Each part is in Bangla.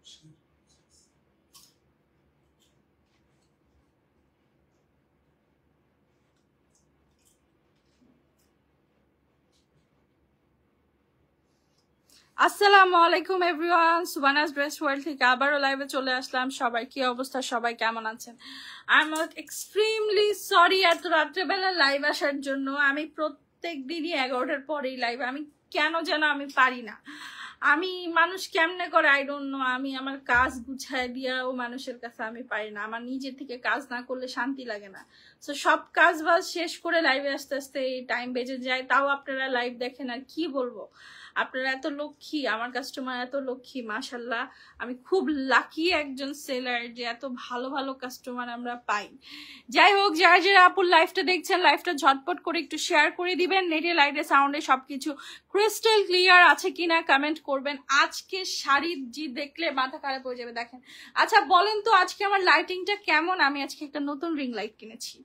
আসসালামু আলাইকুম এভরিওয়ান, সুবানাস ড্রেস ওয়ার্ল্ড থেকে আবারও লাইভে চলে আসলাম। সবাই কি অবস্থা, সবাই কেমন আছেন? আই এম এক্সট্রিমলি সরি এত রাত্রেবেলা লাইভ আসার জন্য। আমি প্রত্যেক দিনই 11টার পরেই লাইভ, আমি কেন যেন আমি পারি না। আমি মানুষ কেমনে করে আই ডোন্ট নো। আমি আমার কাজ গুছায় দিয়াও মানুষের কাছে আমি পারি না। আমার নিজের থেকে কাজ না করলে শান্তি লাগে না। সো সব কাজ বাজ শেষ করে লাইভে আস্তে আস্তে টাইম বেজে যায়, তাও আপনারা লাইভ দেখেন। আর কি বলবো, আপনারা এত লক্ষ্মী, আমার কাস্টমার এত লক্ষ্মী, মাশাল্লাহ। আমি খুব লাকি একজন সেলার যে এত ভালো ভালো কাস্টমার আমরা পাই। যাই হোক, যারা যারা আপুর লাইভটা দেখছেন, লাইভটা ঝটপট করে একটু শেয়ার করে দিবেন। নেটে লাইটে সাউন্ডে সবকিছু ক্রিস্টাল ক্লিয়ার আছে কিনা কমেন্ট করবেন। আজকে শাড়ি জি দেখলে মাথা খারাপ হয়ে যাবে। দেখেন, আচ্ছা বলেন তো আজকে আমার লাইটিংটা কেমন? আমি আজকে একটা নতুন রিং লাইট কিনেছি,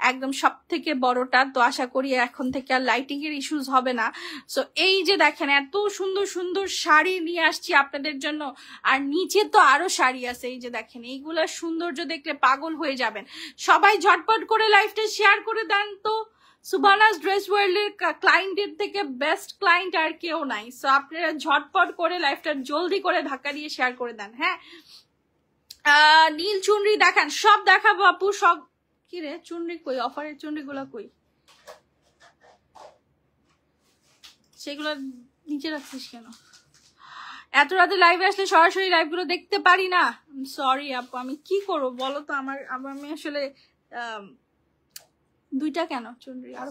একদম সব থেকে বড়টা। তো আশা করি এখন থেকে আর লাইটিং এর ইস্যুস হবে না। সো এই যে দেখেন, এত সুন্দর সুন্দর শাড়ি নিয়ে আসছি আপনাদের জন্য। আর নিচে তো আরো শাড়ি আছে, এই যে দেখেন, এইগুলা সৌন্দর্য দেখলে পাগল হয়ে যাবেন। সবাই ঝটপট করে লাইভটা শেয়ার করে দেন তো। সুবানাস ড্রেস ওয়ার্ল্ডের ক্লায়েন্টের থেকে বেস্ট ক্লায়েন্ট আর কেউ নাই। সো আপনারা ঝটপট করে লাইভটা জলদি করে ধাক্কা দিয়ে শেয়ার করে দেন। হ্যাঁ, নীল চুনরি দেখান, সব দেখাবো আপু সব। কি রে চুনরি কই? অফারের চুনরি গুলা কই? সেগুলো নিচে রাখছিস কেন? এত রাতে লাইভে আসলে সরাসরি লাইভ গুলো দেখতে পারি না। সরি আপু, আমি কি করবো বলো তো। আমি আসলে দুইটা কেন চুনরি আর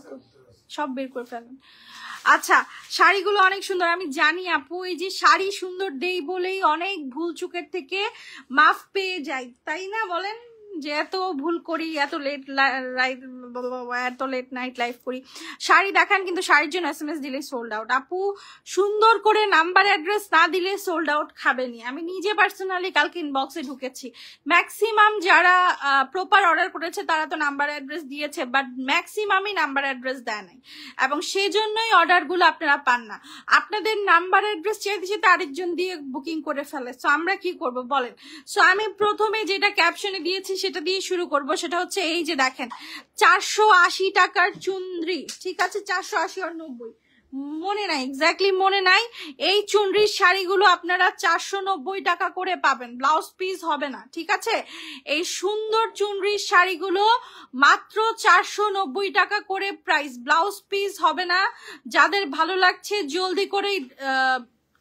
সব বের করে ফেলেন। আচ্ছা, শাড়িগুলো অনেক সুন্দর আমি জানি আপু। এই যে শাড়ি সুন্দর দেই বলেই অনেক ভুল চুকের থেকে মাফ পেয়ে যাই, তাই না বলেন? যে এত ভুল করি, এত লেট নাইট লাইভ করি। শাড়ি দেখান, কিন্তু শাড়ির জন্য SMS দিলে সোল্ড আউট। আপু সুন্দর করে নাম্বার অ্যাড্রেস না দিলে সোল্ড আউট খাবেনি। আমি নিজে পার্সোনালি কালকে ইনবক্সে ঢুকেছি, ম্যাক্সিমাম যারা প্রপার অর্ডার করেছে তারা তো নাম্বার অ্যাড্রেস দিয়েছে, বাট ম্যাক্সিমামই নাম্বার অ্যাড্রেস দেয় নাই, এবং সেজন্যই অর্ডারগুলো আপনারা পান না। আপনাদের নাম্বার অ্যাড্রেস চেয়ে দিয়েছে, আরেকজন দিয়ে বুকিং করে ফেলে। সো আমরা কি করব বলেন? সো আমি প্রথমে যেটা ক্যাপশনে দিয়েছি সেটা দিয়ে শুরু করব। সেটা হচ্ছে এই যে দেখেন, 480 টাকার চুনরি, ঠিক আছে? 480 আর 90 মনে নাই, এক্স্যাক্টলি মনে নাই। এই চুনরির শাড়িগুলো আপনারা 490 টাকা করে পাবেন, ব্লাউজ পিস হবে না, ঠিক আছে? এই সুন্দর চুনরির শাড়িগুলো মাত্র 490 টাকা করে প্রাইস, ব্লাউজ পিস হবে না। যাদের ভালো লাগছে জলদি করে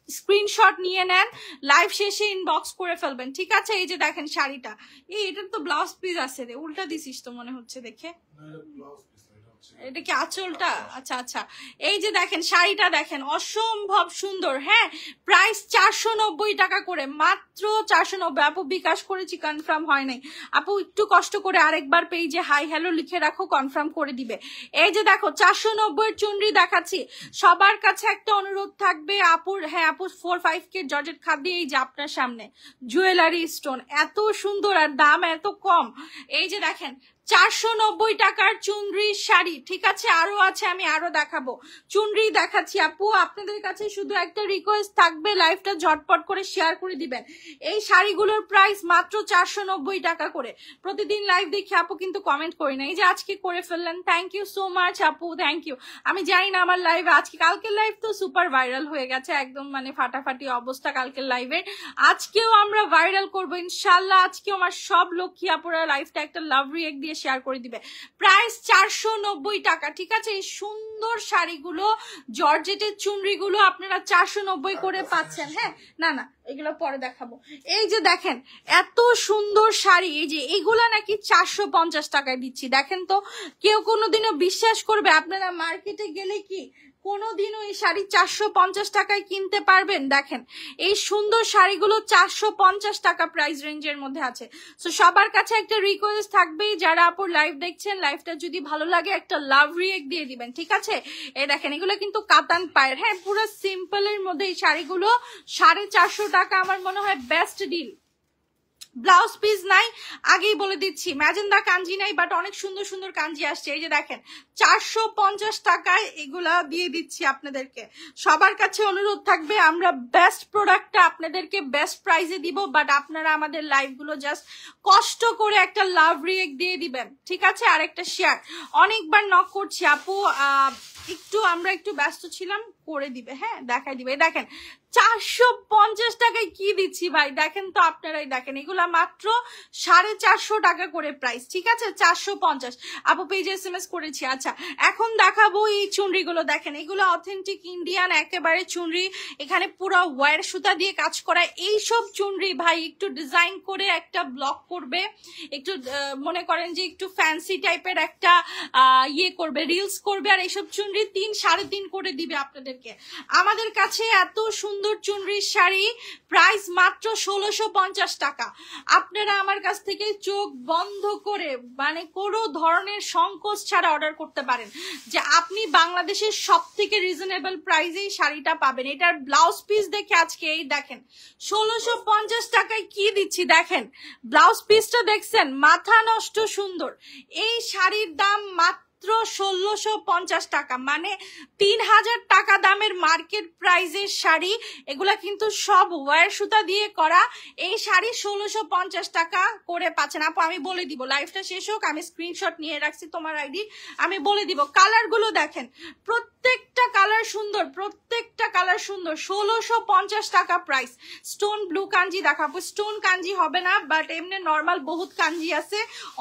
স্ক্রিনশট নিয়ে নেন, লাইভ শেষে ইনবক্স করে ফেলবেন, ঠিক আছে? এই যে দেখেন শাড়িটা, এটার তো ব্লাউজ পিস আছে রে, উল্টা দিছিস তো মনে হচ্ছে দেখে। এটা কি আঁচলটা? আচ্ছা আচ্ছা, এই যে দেখেন শাড়িটা দেখেন, অসম্ভব সুন্দর। হ্যাঁ, প্রাইস 490 টাকা করে, মাত্র 490। আপু বিকাশ করেছি, কনফার্ম হয় নাই। আপু একটু কষ্ট করে আরেকবার পেজে হাই হ্যালো লিখে রাখো, কনফার্ম করে দিবে। এই যে দেখো 490 চুনরি দেখাচ্ছি। সবার কাছে একটা অনুরোধ থাকবে আপুর, হ্যাঁ আপু 4-5K জর্জেট খাদ্য, এই যে আপনার সামনে জুয়েলারি স্টোন, এত সুন্দর আর দাম এত কম। এই যে দেখেন 490 টাকার চুনরি শাড়ি, ঠিক আছে? আরো আছে, আমি আরো দেখাবো। চুনরি দেখাচ্ছি আপু, আপনাদের কাছে শুধু একটা রিকোয়েস্ট থাকবে, লাইভটা ঝটপট করে শেয়ার করে দিবেন। এই শাড়িগুলোর প্রাইস মাত্র 490 টাকা করে। প্রতিদিন লাইভ দেখি আপু, কিন্তু কমেন্ট করি না। এই যে আজকে করে ফেললেন, থ্যাংক ইউ সো মাচ আপু, থ্যাংক ইউ। আমি জানি না আমার লাইভ আজকে, কালকের লাইভ তো সুপার ভাইরাল হয়ে গেছে, একদম মানে ফাটাফাটি অবস্থা কালকের লাইভের। আজকেও আমরা ভাইরাল করবো ইনশাল্লাহ। আজকেও আমার সব লক্ষ্মী আপুরা লাইভটা একটা লাভ রিয়েক্ট দিয়ে শেয়ার করে দিবে। প্রাইস 490 টাকা, ঠিক আছে? এই সুন্দর শাড়িগুলো, জর্জেটের চুনরিগুলো আপনারা 490 করে পাচ্ছেন। হ্যাঁ, না না এগুলো পরে দেখাবো। এই যে দেখেন এত সুন্দর শাড়ি, এই যে এগুলা নাকি 450 টাকায় দিচ্ছি। দেখেন তো, কেউ কোনোদিনও বিশ্বাস করবে? আপনারা মার্কেটে গেলে কি কোনোদিনও এই শাড়ি 450 টাকায় কিনতে পারবেন? দেখেন এই সুন্দর শাড়িগুলো 450 টাকা প্রাইস রেঞ্জের মধ্যে আছে। সো সবার কাছে একটা রিকোয়েস্ট থাকবেই, যারা আপুর লাইভ দেখছেন, লাইভটা যদি ভালো লাগে একটা লাভ রিয়েক্ট দিয়ে দিবেন, ঠিক আছে? এই দেখেন এগুলো কিন্তু কাতান পায়ের, হ্যাঁ পুরো সিম্পলের মধ্যে এই শাড়িগুলো 450 টাকা, আমার মনে হয় বেস্ট ডিল। ব্লাউজ পিস নাই, আগেই বলে দিচ্ছি ম্যাজেন্ডা কাঞ্জি নাই, বাট অনেক সুন্দর সুন্দর কাঞ্জি আসছে। এই যে দেখেন 450 টাকায় এগুলা দিয়ে দিচ্ছি আপনাদেরকে। সবার কাছে অনুরোধ থাকবে, আমরা বেস্ট প্রোডাক্টটা আপনাদেরকে বেস্ট প্রাইসে দিব, বাট আপনারা আমাদের লাইভ গুলো জাস্ট কষ্ট করে একটা লাভ রিয়েক্ট দিয়ে দিবেন, ঠিক আছে? আর একটা শেয়ার। অনেকবার নক করছি আপু, আমরা একটু ব্যস্ত ছিলাম, করে দিবে, হ্যাঁ দেখাই দিবে। দেখেন 450 টাকায় কি দিচ্ছি ভাই, দেখেন তো আপনারাই দেখেন, এগুলা মাত্র 450 টাকা করে প্রাইস, ঠিক আছে? 450। আপু পেজে SMS করেছি। আচ্ছা, এখন দেখাবো এই চুনরিগুলো। দেখেন এগুলো অথেন্টিক ইন্ডিয়ান একেবারে চুনরি, এখানে পুরো ওয়্যার সুতা দিয়ে কাজ করা। এইসব চুনরি ভাই একটু ডিজাইন করে একটা ব্লক করবে, একটু মনে করেন যে একটু ফ্যান্সি টাইপের একটা ইয়ে করবে, রিলস করবে, আর এইসব চুনরি 3 3.5 করে দিবে আপনাদেরকে। আমাদের কাছে এত সুন্দর চুনরির শাড়ি, প্রাইস মাত্র 1650 টাকা। আপনারা আমার কাছ থেকে চোখ বন্ধ করে মানে কোনো ধরনের সংকোচ ছাড়া অর্ডার করতে পারেন, যে আপনি বাংলাদেশের সব থেকে রিজনেবল প্রাইসেই শাড়িটা পাবেন। এটার ব্লাউজ পিস দেখে আজকে এই দেখেন 1650 টাকায় কি দিচ্ছি। দেখেন ব্লাউজ পিসটা দেখছেন, মাথা নষ্ট সুন্দর। এই শাড়ির দাম মাত্র 1650 টাকা, মানে 3000 টাকা দামের মার্কেট প্রাইসের শাড়ি। এগুলা কিন্তু সব ওয়্যার সুতা দিয়ে করা। এই শাড়ি 1650 টাকা করে পাচ্ছেন। আপু আমি বলে দিব, লাইভটা শেষ হোক, আমি স্ক্রিনশট নিয়ে রাখছি তোমার আইডি, আমি বলে দিব। কালার গুলো দেখেন, প্রত্যেকটা কালার সুন্দর, প্রত্যেকটা কালার সুন্দর। 1650 টাকা প্রাইস। স্টোন ব্লু কাঞ্জি দেখাবো, স্টোন কাঞ্জি হবে না, বাট এমনি নর্মাল বহুত কাঞ্জি আছে,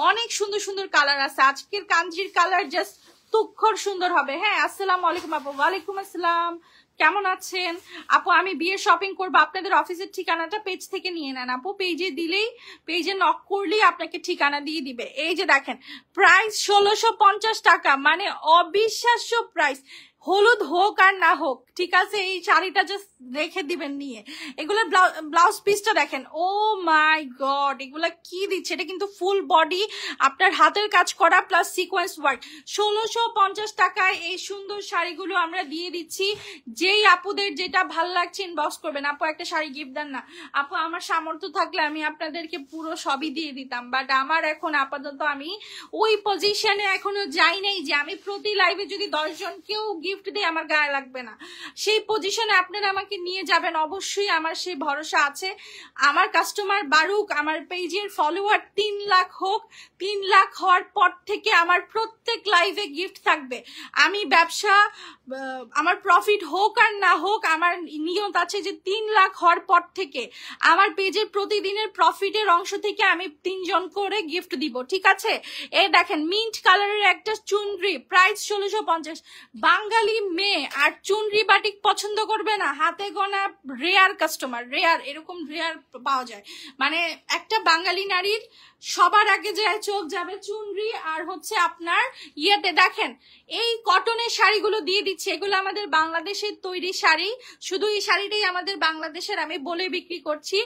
অনেক সুন্দর সুন্দর কালার আছে। আজকের কাঞ্জির কালার জাস্ট তুক্ষর সুন্দর হবে। হ্যাঁ, আসসালামু আলাইকুম আপু। ওয়ালাইকুম আসসালাম, কেমন আছেন আপু? আমি বিয়ে শপিং করবো, আপনাদের অফিসের ঠিকানাটা পেজ থেকে নিয়ে নেন আপু, পেজে দিলেই, পেজে নক করলেই আপনাকে ঠিকানা দিয়ে দিবে। এই যে দেখেন প্রাইস 1650 টাকা, মানে অবিশ্বাস্য প্রাইস। হলুদ হোক আর না হোক, ঠিক আছে, এই শাড়িটা জাস্ট রেখে দিবেন নিয়ে। এগুলোর ব্লাউজ পিসটা দেখেন, ও মাই গড, এগুলা কি দিচ্ছে! এটা কিন্তু ফুল বডি আপনার হাতের কাজ করা প্লাস সিকোয়েন্স ওয়ার্ক। 1650 টাকায় এই সুন্দর শাড়িগুলো আমরা দিয়ে দিচ্ছি। যেই আপুদের যেটা ভাল লাগছে ইনবক্স করবেন। আপু একটা শাড়ি গিফট দেন না। আপু আমার সামর্থ্য থাকলে আমি আপনাদেরকে পুরো সবই দিয়ে দিতাম, বাট আমার এখন আপাতত আমি ওই পজিশনে এখনো যাই নাই যে আমি প্রতি লাইভে যদি 10 জনকেও গিফট দিয়ে আমার গায়ে লাগবে না, সেই পজিশনে আপনারা আমাকে নিয়ে যাবেন। অবশ্যই আমার সেই ভরসা আছে। আমার কাস্টমার বাড়ুক, আমার পেজের ফলোয়ার 3 লাখ হোক, 3 লাখ হওয়ার পর থেকে আমার প্রত্যেক লাইভে গিফট থাকবে। আমি ব্যবসা, আমার প্রফিট হোক আর না হোক, আমার নিয়ত আছে যে 3 লাখ হওয়ার পর থেকে আমার পেজের প্রতিদিনের প্রফিটের অংশ থেকে আমি 3 জন করে গিফট দিব, ঠিক আছে? এই দেখেন মিন্ট কালারের একটা চুনরি, প্রাইস 1650। বাঙালি মেয়ে আর চুনরি বাটিক পছন্দ করবে না, হাতে গোনা রেয়ার কাস্টমার, রেয়ার, এরকম রেয়ার পাওয়া যায়। মানে একটা বাঙালি নারীর সবার আগে যে চোখ যাবে চুনরি আর হচ্ছে আপনার ইয়েতে। দেখেন এই কটনের শাড়িগুলো দিয়ে দিচ্ছে, এগুলো আমাদের বাংলাদেশের তৈরি শাড়ি। শুধু এই শাড়িটাই আমাদের বাংলাদেশের, আমি বলে বিক্রি করছি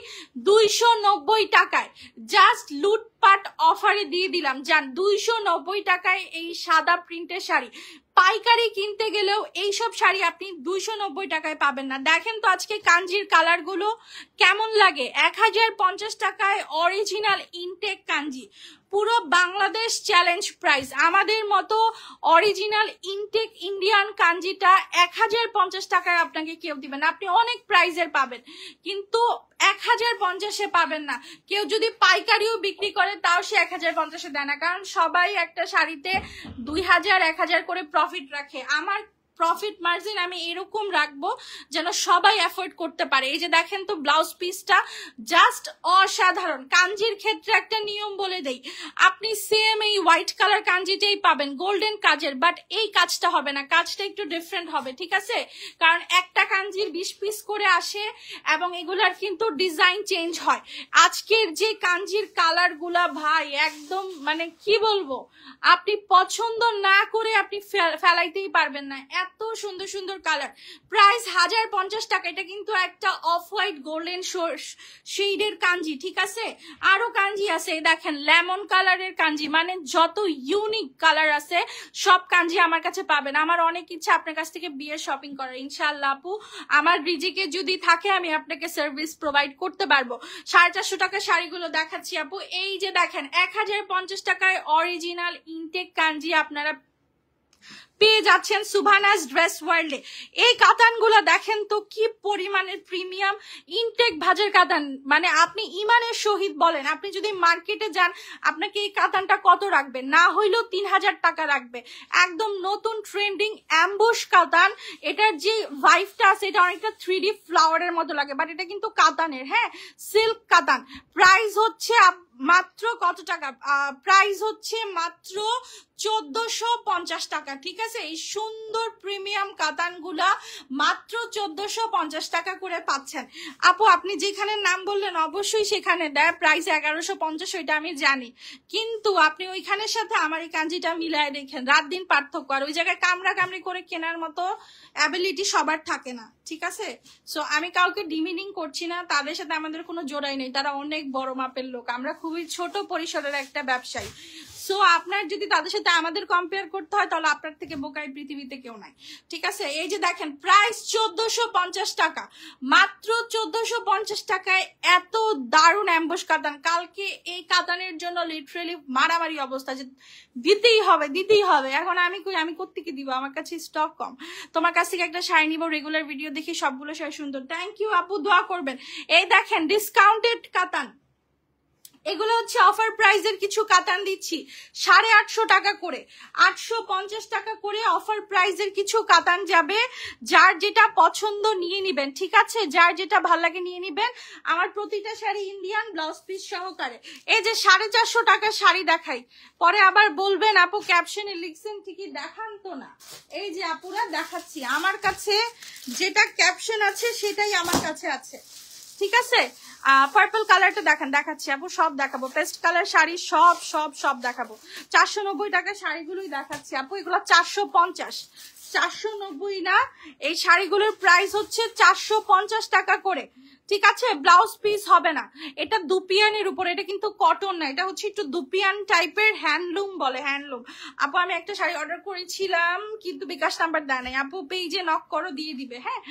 290 টাকায়। জাস্ট লুটপাট অফারে দিয়ে দিলাম, যান 290 টাকায় এই সাদা প্রিন্টের শাড়ি। পাইকারি কিনতে গেলেও এইসব শাড়ি আপনি 290 টাকায় পাবেন না। দেখেন তো আজকে কাঞ্জির কালার গুলো কেমন লাগে। 1050 টাকায় অরিজিনাল ইনটেক কাঞ্জি, পুরো বাংলাদেশ চ্যালেঞ্জ প্রাইস। আমাদের মতো অরিজিনাল ইনটেক ইন্ডিয়ান কাঞ্জিটা 1050 টাকায় আপনাকে কেউ দিবেন না। আপনি অনেক প্রাইজের পাবেন, কিন্তু 1050-এ পাবেন না। কেউ যদি পাইকারিও বিক্রি করে তাও সে 1050-এ দেয় না, কারণ সবাই একটা শাড়িতে 2000 1000 করে প্রফিট রাখে। আমার প্রফিট মার্জিন আমি এরকম রাখবো যেন সবাই অ্যাফোর্ড করতে পারে। এই যে দেখেন তো ব্লাউজ পিসটা জাস্ট অসাধারণ। কাঞ্জির ক্ষেত্রে একটা নিয়ম বলে দেই, আপনি সেম এই হোয়াইট কালার কাঞ্জিটাই পাবেন গোল্ডেন কাজের, বাট এই কাজটা হবে না, কাজটা একটু ডিফারেন্ট হবে, ঠিক আছে? কারণ একটা কাঞ্জির 20 পিস করে আসে এবং এগুলার কিন্তু ডিজাইন চেঞ্জ হয়। আজকের যে কাঞ্জির কালার গুলা ভাই একদম মানে কি বলবো, আপনি পছন্দ না করে আপনি ফেলাইতেই পারবেন না, এত সুন্দর সুন্দর কালার, প্রাইস 1050 টাকা। এটা কিন্তু একটা অফ হোয়াইট গোল্ডেন শেডের কাঞ্জি, ঠিক আছে? আরো কাঞ্জি আছে, দেখেন লেমন কালারের কাঞ্জি, মানে যত ইউনিক কালার আছে সব কাঞ্জি আমার কাছে পাবেন। আমার অনেক ইচ্ছা আপনার কাছ থেকে বিয়ের শপিং করার, ইনশাআল্লাহ আপু আমার রিজিকে যদি থাকে আমি আপনাকে সার্ভিস প্রোভাইড করতে পারবো। 450 টাকা শাড়িগুলো দেখাচ্ছি আপু। এই যে দেখেন 1050 টাকায় অরিজিনাল ইনটেক কাঞ্জি আপনারা পেয়ে যাচ্ছেন সুভানাস ড্রেস ওয়ার্ল্ডে। এই কাতানগুলো দেখেন তো কি পরিমাণের প্রিমিয়াম ইনটেক ভাজের কাতান, মানে আপনি ইমানের সহিত বলেন, আপনি যদি মার্কেটে যান আপনাকে এই কাতানটা কত রাখবে? না হইলেও 3000 টাকা রাখবে। একদম নতুন ট্রেন্ডিং অ্যাম্বুশ কাতান, এটার যে ভাইবটা আছে এটা অনেকটা 3D ফ্লাওয়ারের মতো লাগে, বাট এটা কিন্তু কাতানের, হ্যাঁ সিল্ক কাতান। প্রাইস হচ্ছে মাত্র কত টাকা? প্রাইস হচ্ছে মাত্র 1450 টাকা, ঠিক আছে? এই সুন্দর প্রিমিয়াম কাতানগুলা মাত্র 1450 টাকা করে পাচ্ছেন। আপু আপনি যেখানে নাম বললেন অবশ্যই সেখানে দেয় প্রাইস 1150, ওইটা আমি জানি, কিন্তু আপনি ওইখানের সাথে আমার এই কাঞ্জিটা মিলায় দেখেন, রাত দিন পার্থক্য। আর ওই জায়গায় কামড়া কামড়ি করে কেনার মতো অ্যাবিলিটি সবার থাকে না, ঠিক আছে? সো আমি কাউকে ডিমিনিং করছি না, তাদের সাথে আমাদের কোনো জোড়াই নেই, তারা অনেক বড় মাপের লোক, আমরা খুবই ছোট পরিসরের একটা ব্যবসায়ী। সো আপনার যদি তাদের সাথে আমাদের কম্পেয়ার করতে হয় তাহলে আপনার থেকে বোকাই পৃথিবীতে কেউ নাই, ঠিক আছে? এই যে দেখেন প্রাইস 1450 টাকা, মাত্র 1450 টাকায় এত দারুণ অ্যাম্বুশ কাতান। কালকে এই কাতানের জন্য লিটারালি মারামারি অবস্থা, যে দিতেই হবে দিতেই হবে। এখন আমি কোত্থেকে দিব, আমার কাছে স্টক কম। তোমার কাছ থেকে একটা শাড়ি নিব, রেগুলার ভিডিও দেখি সবগুলো শাড়ি সুন্দর। থ্যাংক ইউ আপু, দোয়া করবেন। এই দেখেন ডিসকাউন্টেড কাতান, এগুলো হচ্ছে অফার প্রাইজের কিছু কাতান দিচ্ছি 850 টাকা করে, 850 টাকা করে অফার প্রাইজের কিছু কাতান যাবে। যার যেটা পছন্দ নিয়ে নিবেন, ঠিক আছে? যার যেটা ভাল লাগে নিয়ে নিবেন। আমার প্রতিটা শাড়ি ইন্ডিয়ান ব্লাউজ পিস সহকারে। এই যে 450 টাকার শাড়ি দেখাই, পরে আবার বলবেন আপু ক্যাপশনে লিখছেন ঠিকই, দেখান তো না। এই যে আপুরা দেখাচ্ছি, আমার কাছে যেটা ক্যাপশন আছে সেটাই আমার কাছে আছে, ঠিক আছে? পার্পল কালারটা দেখেন, দেখাচ্ছি আপু, সব দেখাবো। পেস্ট কালার শাড়ি সব সব সব দেখাবো। 490 টাকা শাড়িগুলোই দেখাচ্ছি আপু, এগুলো 450, 490 না, এই শাড়িগুলোর প্রাইস হচ্ছে 450 টাকা করে, ঠিক আছে? ব্লাউজ পিস হবে না, এটা দুপিয়ানের উপর, এটা কিন্তু কটন না, এটা হচ্ছে একটু দুপিয়ান টাইপের, হ্যান্ডলুম বলে, হ্যান্ডলুম। আপু আমি একটা শাড়ি অর্ডার করেছিলাম কিন্তু বিকাশ নাম্বার দেয় নাই, আপু পেজে নক করো, দিয়ে দিবে, হ্যাঁ?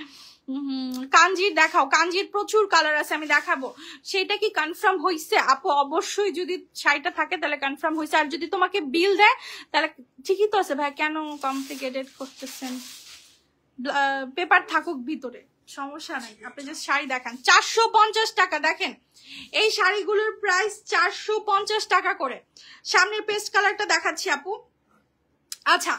কাঞ্জির দেখাও, কাঞ্জির প্রচুর কালার আছে, আমি দেখাবো। সেটা কি কনফার্ম হয়েছে আপু? অবশ্যই, যদি শাড়িটা থাকে তাহলে কনফার্ম হয়েছে, আর যদি তোমাকে বিল দেয় তাহলে ঠিকই তো আছে ভাই, কেন কমপ্লিকেটেড করতেছেন? পেপার থাকুক ভিতরে, সমস্যা নাই, আপনি যে শাড়ি দেখান। 450 টাকা, দেখেন এই শাড়িগুলোর প্রাইস 450 টাকা করে। সামনের পেস্ট কালারটা দেখাচ্ছি আপু। আচ্ছা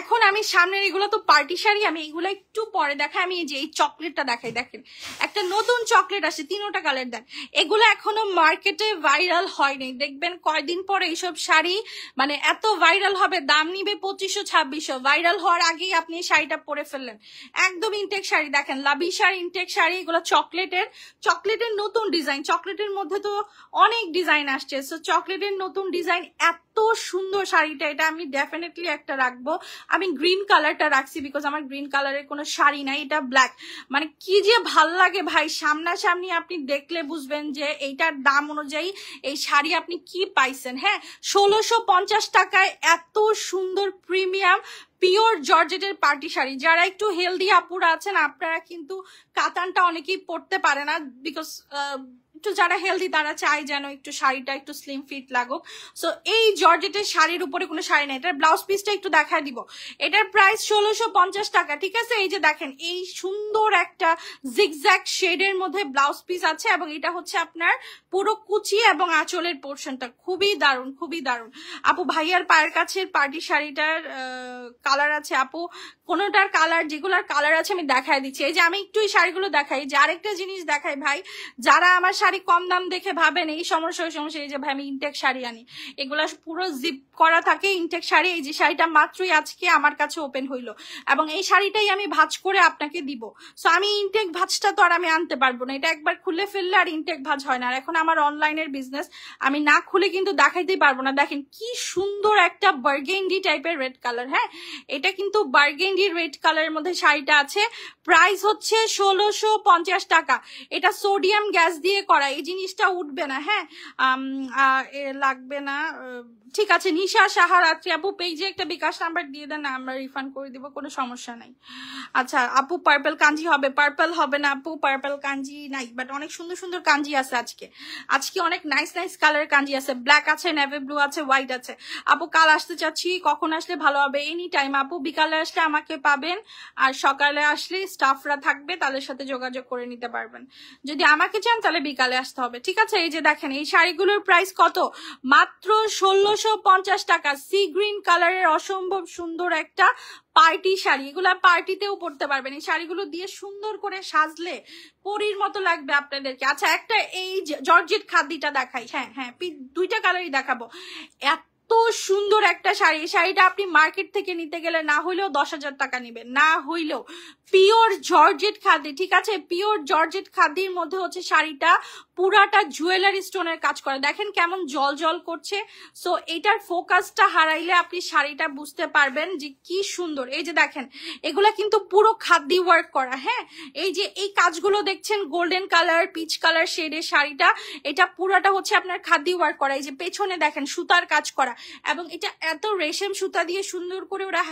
এখন আমি সামনের, এগুলো তো পার্টি শাড়ি, আমি এগুলো একটু পরে দেখাই। আমি এই যে এই চকলেটটা দেখাই, দেখেন একটা নতুন চকলেট আসে, 3টা কালার দেন। এগুলো এখনো মার্কেটে ভাইরাল হয়নি, দেখবেন কয়দিন পরে এইসব শাড়ি মানে এত ভাইরাল হবে, দাম নিবে 2500-2600। ভাইরাল হওয়ার আগেই আপনি শাড়িটা পরে ফেললেন। একদম ইনটেক শাড়ি, দেখেন লাভিশার ইনটেক শাড়ি, এগুলো চকলেটের নতুন ডিজাইন। চকলেটের মধ্যে তো অনেক ডিজাইন আসছে, সো চকলেটের নতুন ডিজাইন, এত সুন্দর শাড়িটা। এটা আমি ডেফিনেটলি একটা রাখবো। আমি গ্রিন কালারটা রাখছি বিকজ আমার গ্রিন কালারের কোনো শাড়ি নাই, এটা ব্ল্যাক। মানে কি যে ভাল লাগে ভাই, সামনাসামনি আপনি দেখলে বুঝবেন যে এইটার দাম অনুযায়ী এই শাড়ি আপনি কি পাইছেন। হ্যাঁ 1650 টাকায় এত সুন্দর প্রিমিয়াম পিওর জর্জেটের পার্টি শাড়ি। যারা একটু হেলদি আপুরা আছেন আপনারা কিন্তু কাতানটা অনেকেই পরতে পারে না, বিকজ একটু যারা হেলদি তারা চায় যেন একটু শাড়িটা একটু স্লিম ফিট লাগুক। সো এই জর্জেটের শাড়ির উপরে কোনো শাড়ি নেই। এটার ব্লাউজ পিসটা একটু দেখা দিব। এটার প্রাইস 1650 টাকা, ঠিক আছে? এই যে দেখেন এই সুন্দর একটা জিগজ্যাগ শেডের মধ্যে ব্লাউজ পিস আছে, এবং এটা হচ্ছে আপনার পুরো কুচি এবং আঁচলের পোর্শনটা খুবই দারুণ, খুবই দারুণ। আপু ভাইয়ার পায়ের কাছের পার্টি শাড়িটার কালার আছে আপু, কোনোটার কালার, যেগুলার কালার আছে আমি দেখাই দিচ্ছি। এই যে আমি একটু এই শাড়িগুলো দেখাই, যে আরেকটা জিনিস দেখাই ভাই, যারা আমার শাড়ি কম দাম দেখে ভাবেন এই সমস্যা ওই সমস্যা, এই যে ভাই আমি ইনটেক শাড়ি আনি, এগুলা পুরো জিপ করা থাকে ইনটেক শাড়ি। এই যে শাড়িটা মাত্রই আজকে আমার কাছে ওপেন হইলো এবং এই শাড়িটাই আমি ভাঁজ করে আপনাকে দিব। সো আমি ইনটেক ভাঁজটা তো আর আমি আনতে পারবো না, এটা একবার খুলে ফেললে আর ইনটেক ভাঁজ হয় না। আর এখন আমার অনলাইনের বিজনেস, আমি না খুলে কিন্তু দেখাইতেই পারবো না। দেখেন কি সুন্দর একটা বার্গেন্ডি টাইপের রেড কালার, হ্যাঁ এটা কিন্তু বার্গেন্ডি রেড কালারের মধ্যে শাড়িটা আছে। প্রাইস হচ্ছে 1650 টাকা। এটা সোডিয়াম গ্যাস দিয়ে করা, এই জিনিসটা উঠবে না, হ্যাঁ লাগবে না। ঠিক আছে, নিশা সাহা রাত্রি আপু পেজে একটা বিকাশ নাম্বার দিয়ে দেন, আমরা রিফান্ড করে দিব, কোনো সমস্যা নাই। আচ্ছা আপু পার্পল কাঞ্জি হবে? পার্পল হবে না আপু, পার্পল কাঞ্জি নাই, বাট অনেক সুন্দর সুন্দর কাঞ্জি আছে আজকে। আজকে অনেক নাইস নাইস কালারের কাঞ্জি আছে, ব্ল্যাক আছে, নেভি ব্লু আছে, হোয়াইট আছে। আপু কাল আসতে চাচ্ছি, কখন আসলে ভালো হবে? এনি টাইম আপু, বিকালে আসলে আমাকে পাবেন, আর সকালে আসলে স্টাফরা থাকবে, তাদের সাথে যোগাযোগ করে নিতে পারবেন। যদি আমাকে চান তাহলে বিকালে আসতে হবে, ঠিক আছে? এই যে দেখেন এই শাড়িগুলোর প্রাইস কত, মাত্র 1650 টাকা। সি গ্রিন কালারের অসম্ভব সুন্দর একটা পার্টি শাড়ি, এগুলা পার্টিতেও পরতে পারবেন। এই শাড়িগুলো দিয়ে সুন্দর করে সাজলে পরীর মতো লাগবে আপনাদেরকে। আচ্ছা একটা এই জর্জেট খাদিটা দেখাই, হ্যাঁ হ্যাঁ দুইটা কালারই দেখাবো। এত সুন্দর একটা শাড়ি, শাড়িটা আপনি মার্কেট থেকে নিতে গেলে না হইলেও 10,000 টাকা নেবেন, না হইলেও পিওর জর্জেট খাদি, ঠিক আছে? পিওর জর্জেট খাদির মধ্যে হচ্ছে শাড়িটা পুরাটা জুয়েলারি স্টোনের কাজ করে, দেখেন কেমন জল জল করছে। সো এটার ফোকাসটা হারাইলে আপনি শাড়িটা বুঝতে পারবেন যে কি সুন্দর। এই যে দেখেন এগুলা কিন্তু পুরো খাদি ওয়ার্ক করা, হ্যাঁ এই যে এই কাজগুলো দেখছেন গোল্ডেন কালার পিচ কালার শেডের শাড়িটা, এটা পুরাটা হচ্ছে আপনার খাদি ওয়ার্ক করা। এই যে পেছনে দেখেন সুতার কাজ করা, এবং এটা এত রেশম সুতা দিয়ে সুন্দর করে ওরা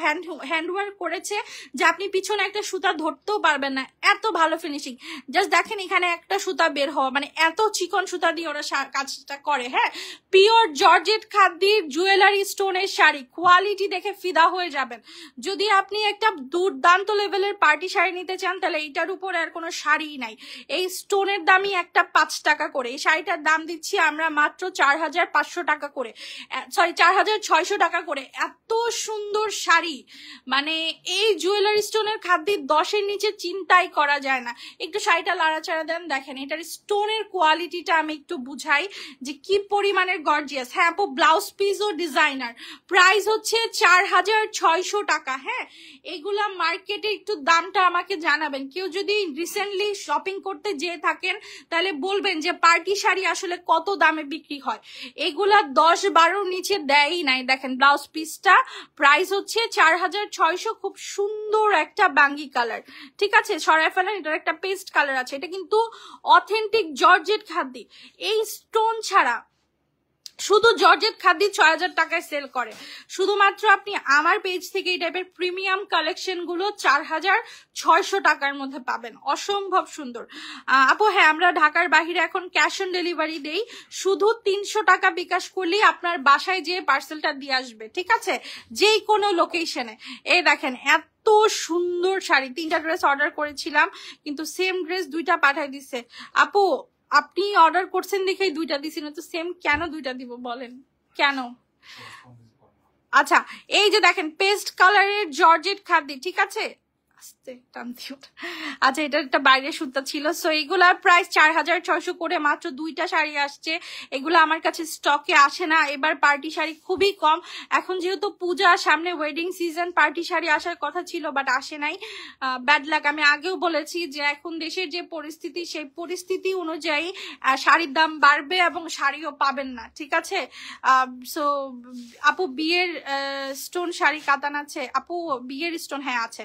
হ্যান্ড ওয়ার্ক করেছে যে আপনি পিছনে একটা সুতা ধরতেও পারবেন না, এত ভালো ফিনিশিং। জাস্ট দেখেন এখানে একটা সুতা বের হওয়া, মানে এত চিকন সুতা দিয়ে ওরা কাজটা করে, হ্যাঁ পিওর জর্জেট খাদির জুয়েলারি স্টোনের শাড়ি, কোয়ালিটি দেখে ফিদা হয়ে যাবেন। যদি আপনি একটা দুর্দান্ত লেভেলের পার্টি শাড়ি নিতে চান তাহলে এইটার উপর আর কোনো শাড়ি নাই। এই স্টোনের দামই একটা 5 টাকা করে, এই শাড়িটার দাম দিচ্ছি আমরা মাত্র 4500 টাকা করে, সরি 4600 টাকা করে। এত সুন্দর শাড়ি, মানে এই জুয়েলারি স্টোনের খাদ্যের 10-এর নিচে চিন্তাই করা যায় না। একটু শাড়িটা লাড়াচাড়া দেন, দেখেন এটার স্টোনের কোয়ালিটিটা আমি একটু বুঝাই যে কি পরিমাণের গর্জিয়াস। হ্যাঁ আপু ব্লাউজ পিস ও ডিজাইনার, প্রাইস হচ্ছে 4600 টাকা। হ্যাঁ এগুলা মার্কেটে একটু দামটা আমাকে জানাবেন, কেউ যদি রিসেন্টলি শপিং করতে যেয়ে থাকেন তাহলে বলবেন যে পার্টি শাড়ি আসলে কত দামে বিক্রি হয়। এগুলা 10-12 নিচে দেয়ই নাই। দেখেন ব্লাউজ পিসটা প্রাইস হচ্ছে 4600, খুব সুন্দর একটা বাঙ্গি কালার, ঠিক আছে? সরাই ফেলেন, এটার একটা পেস্ট কালার আছে। এটা কিন্তু অথেন্টিক জর্জেট খাদি, এই স্টোন ছাড়া শুধু জর্জেট খাদি 6000 টাকায় সেল করে। শুধুমাত্র আপনি আমার পেজ থেকে এই টাইপের প্রিমিয়াম কালেকশন গুলো 4600 টাকার মধ্যে পাবেন, অসম্ভব সুন্দর। আপু হ্যাঁ আমরা ঢাকার বাহিরে এখন ক্যাশ অন ডেলিভারি দেই, শুধু 300 টাকা বিকাশ করলেই আপনার বাসায় যেয়ে পার্সেলটা দিয়ে আসবে, ঠিক আছে? যেই কোনো লোকেশনে। এই দেখেন এত সুন্দর শাড়ি, 3টা ড্রেস অর্ডার করেছিলাম কিন্তু সেম ড্রেস 2টা পাঠাই দিছে। আপু আপনি অর্ডার করছেন দেখেই 2টা দিছি, না তো সেম কেন 2টা দিব বলেন কেন? আচ্ছা এই যে দেখেন পেস্ট কালারের জর্জেট খাদি, ঠিক আছে? আচ্ছা এটা একটা বাইরের সুতা ছিল। সো এগুলা প্রাইস 4600 করে, মাত্র 2টা শাড়ি আসছে। এগুলো আমার কাছে স্টকে আসে না, এবার পার্টি শাড়ি খুবই কম। এখন যেহেতু পূজা সামনে, ওয়েডিং সিজন, পার্টি শাড়ি আসার কথা ছিল বাট আসে নাই, ব্যাড লাক। আমি আগেও বলেছি যে এখন দেশের যে পরিস্থিতি সেই পরিস্থিতি অনুযায়ী শাড়ির দাম বাড়বে এবং শাড়িও পাবেন না, ঠিক আছে? সো আপু বিয়ের স্টোন শাড়ি কাতান আছে? আপু বিয়ের স্টোন হ্যাঁ আছে।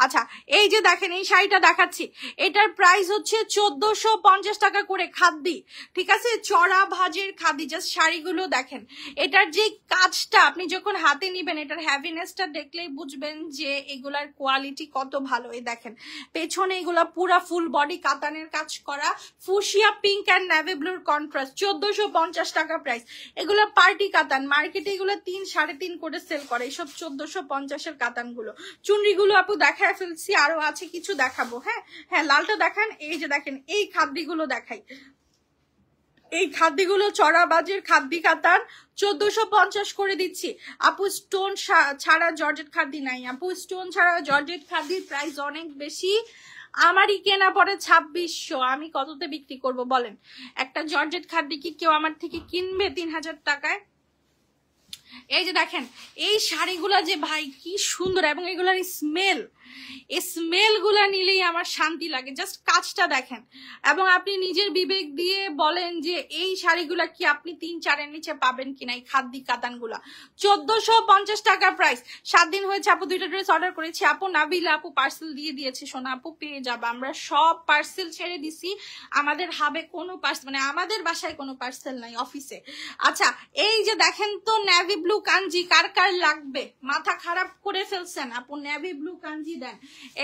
আচ্ছা এই যে দেখেন এই শাড়িটা দেখাচ্ছি, এটার প্রাইস হচ্ছে 1450 টাকা করে খাদি, ঠিক আছে? চড়া ভাজের খাদি। জাস্ট শাড়িগুলো দেখেন, এটার যে কাজটা আপনি যখন হাতে নিবেন এটার হ্যাভিনেসটা দেখলেই বুঝবেন যে এগুলার কোয়ালিটি কত ভালো। এই দেখেন পেছনে এগুলা পুরা ফুল বডি কাতানের কাজ করা, ফুশিয়া পিঙ্ক অ্যান্ড নেভি ব্লুর কন্ট্রাস্ট, 1450 টাকা প্রাইস। এগুলা পার্টি কাতান, মার্কেটে এগুলো 3-3.5 করে সেল করে, এইসব 1450-এর কাতান গুলো। চুনরিগুলো আপু দেখায় ফেলছি, আরো আছে কিছু দেখাবো। হ্যাঁ হ্যাঁ লালটা দেখান। এই যে দেখেন এই খাদ্যগুলো দেখাই, এই খাদ্যগুলো চড়া বাজের খাদ্যি কাতান, 1450 করে দিচ্ছি। আপু স্টোন ছাড়া জর্জেট খাদ্যি নাই, আপু স্টোন ছাড়া জর্জেট খাদ্যির প্রাইস অনেক বেশি। আমারই কেনা পরে 2600, আমি কততে বিক্রি করব বলেন? একটা জর্জেট খাদি কি কেউ আমার থেকে কিনবে 3000 টাকায়? এই যে দেখেন এই শাড়িগুলা যে ভাই কি সুন্দর, এবং এগুলার স্মেল, এই স্মেল গুলা নিলেই আমার শান্তি লাগে। জাস্ট কাজটা দেখেন, এবং আপনি নিজের বিবেক দিয়ে বলেন যে এই শাড়িগুলা কি আপনি 3-4 নিচে পাবেন কিনা। এই খাদ্দি কাতানগুলা 1450 টাকা প্রাইস। 7 দিন হয়েছে আপু 2টা ড্রেস অর্ডার করেছি। আপু নাবিলা আপু পার্সেল দিয়ে দিয়েছে, সোনা আপু পেয়ে যাবে। আমরা সব পার্সেল ছেড়ে দিছি, আমাদের হাবে কোনো পার্সেল, মানে আমাদের বাসায় কোনো পার্সেল নাই, অফিসে। আচ্ছা এই যে দেখেন তো নেভি ব্লু কাঞ্জি, কার কার লাগবে? মাথা খারাপ করে ফেলছেন আপু, নেভি ব্লু কাঞ্জি দেন।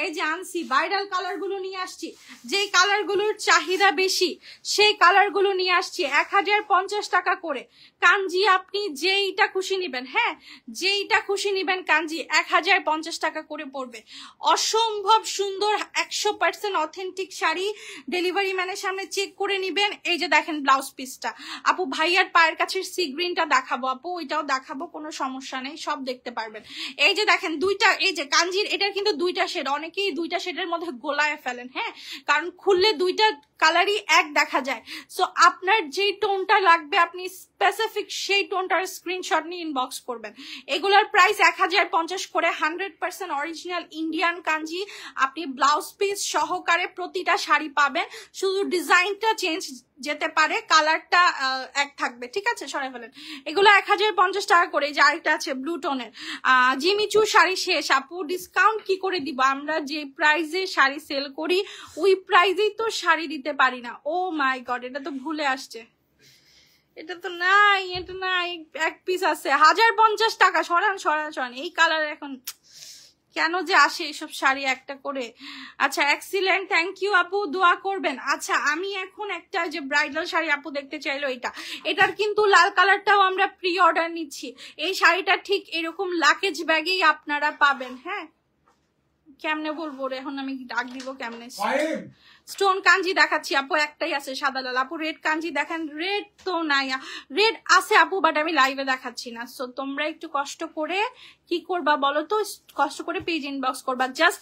এই যে আনছি ভাইরাল কালার গুলো নিয়ে আসছি, যেই কালার গুলোর চাহিদা বেশি সেই কালার গুলো নিয়ে আসছি। 1050 টাকা করে কাঞ্জি, আপনি যেইটা খুশি নিবেন, হ্যাঁ যেইটা খুশি নিবেন কাঞ্জি 1050 টাকা করে পড়বে। অসম্ভব সুন্দর 100% অথেন্টিক শাড়ি। ডেলিভারি ম্যানের সামনে চেক করে নিবেন। এই যে দেখেন ব্লাউজ পিসটা, আপু ভাইয়ার পায়ের কাছের সি গ্রিনটা দেখাবো আপু, ওইটাও দেখাবো, কোনো সমস্যা নেই, সব দেখতে পারবেন। এই যে দেখেন দুইটা, এই যে কাঞ্জির এটার কিন্তু 2টা শেড, অনেকেই 2টা শেডের মধ্যে গোলায় ফেলেন, হ্যাঁ কারণ খুললে 2টা কালারই এক দেখা যায়। সো আপনার যেই টোনটা লাগবে আপনি স্পেসিফিক সেই টোনটার স্ক্রিনশট নিয়ে ইনবক্স করবেন। এগুলোর প্রাইস 1050 করে, 100% অরিজিনাল ইন্ডিয়ান কাঞ্জি। আপনি ব্লাউজ পিস সহকারে প্রতিটা শাড়ি পাবেন, শুধু ডিজাইনটা চেঞ্জ যেতে পারে, কালারটা এক থাকবে, ঠিক আছে সরাই ফেলেন। এগুলো 1050 টাকা করে। যে আরেকটা আছে ব্লু টোনের জিমিচু শাড়ি শেষ আপু, ডিসকাউন্ট কি করে দিব? আমরা যে প্রাইসে শাড়ি সেল করি ওই প্রাইসেই তো শাড়ি দিতে পারি না। ও মাই গড, এটা তো ভুলে আসছে, এটা তো নাই, এটা নাই, এক পিস আছে 1050 টাকা। সরান সরান সরান, এই কালার এখন কেন যে আসে এইসব শাড়ি একটা করে। আচ্ছা এক্সিলেন্ট, থ্যাংক ইউ আপু, দোয়া করবেন। আচ্ছা আমি এখন একটা যে ব্রাইডাল শাড়ি আপু দেখতে চাইলো, এটার কিন্তু লাল কালারটাও আমরা প্রি অর্ডার নিচ্ছি। এই শাড়িটা ঠিক এরকম লাকেজ ব্যাগেই আপনারা পাবেন। হ্যাঁ কেমনে বলবো রে, এখন আমি ডাক দিব কেমনে? স্টোন কাঞ্জি দেখাচ্ছি আপু, একটাই আছে সাদা লাল। আপু রেড কাঞ্জি দেখেন, রেড তো নাই, রেড আছে আপু বাট আমি লাইভে দেখাচ্ছি না। সো তোমরা একটু কষ্ট করে কি করবা বলো তো, কষ্ট করে পেজ ইনবক্স করবা। জাস্ট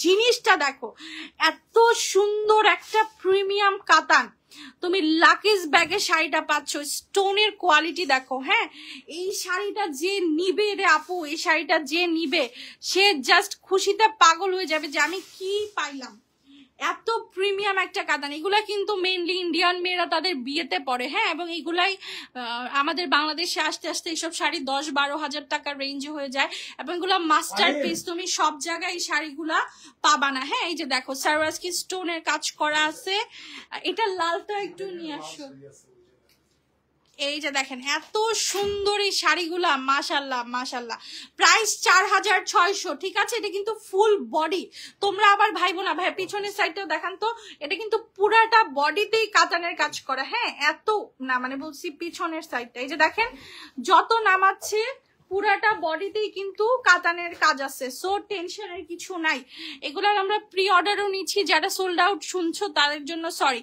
জিনিসটা দেখো, এত সুন্দর একটা প্রিমিয়াম কাতান, তুমি লাকেজ ব্যাগে শাড়িটা পাচ্ছ, স্টোনের কোয়ালিটি দেখো। হ্যাঁ এই শাড়িটা যে নিবে রে আপু, এই শাড়িটা যে নিবে সে জাস্ট খুশিতে পাগল হয়ে যাবে যে আমি কি পাইলাম। এত প্রিমিয়াম একটা কাতান। এগুলা কিন্তু মেইনলি ইন্ডিয়ান মেয়েরা তাদের বিয়েতে পরে, হ্যাঁ এবং এগুলাই আমাদের বাংলাদেশে আসতে আসতে এইসব শাড়ি 10-12 হাজার টাকার রেঞ্জে হয়ে যায়, এবং এগুলা মাস্টার পিস, তুমি সব জায়গায় এই শাড়িগুলা পাবা না। হ্যাঁ এই যে দেখো সারওয়াস্কি স্টোনের কাজ করা আছে, এটা লালটা একটু নিয়ে আসো। এই যে দেখেন এত সুন্দর এই শাড়িগুলা, মাশাল্লাহ মাশাল্লাহ। প্রাইস 4600, ঠিক আছে। এটা কিন্তু ফুল বডি, তোমরা আবার ভাইবো না ভাই পিছনের সাইডটাও দেখান তো, এটা কিন্তু পুরাটা বডিতেই কাতানের কাজ করা। হ্যাঁ এত না, মানে বলছি পিছনের সাইডটা, এই যে দেখেন যত নামাচ্ছে পুরাটা বডিতেই কিন্তু কাতানের কাজ আছে। সো টেনশনের কিছু নাই। এগুলার আমরা প্রি অর্ডারও নিচ্ছি, যারা সোল্ড আউট শুনছো তাদের জন্য সরি,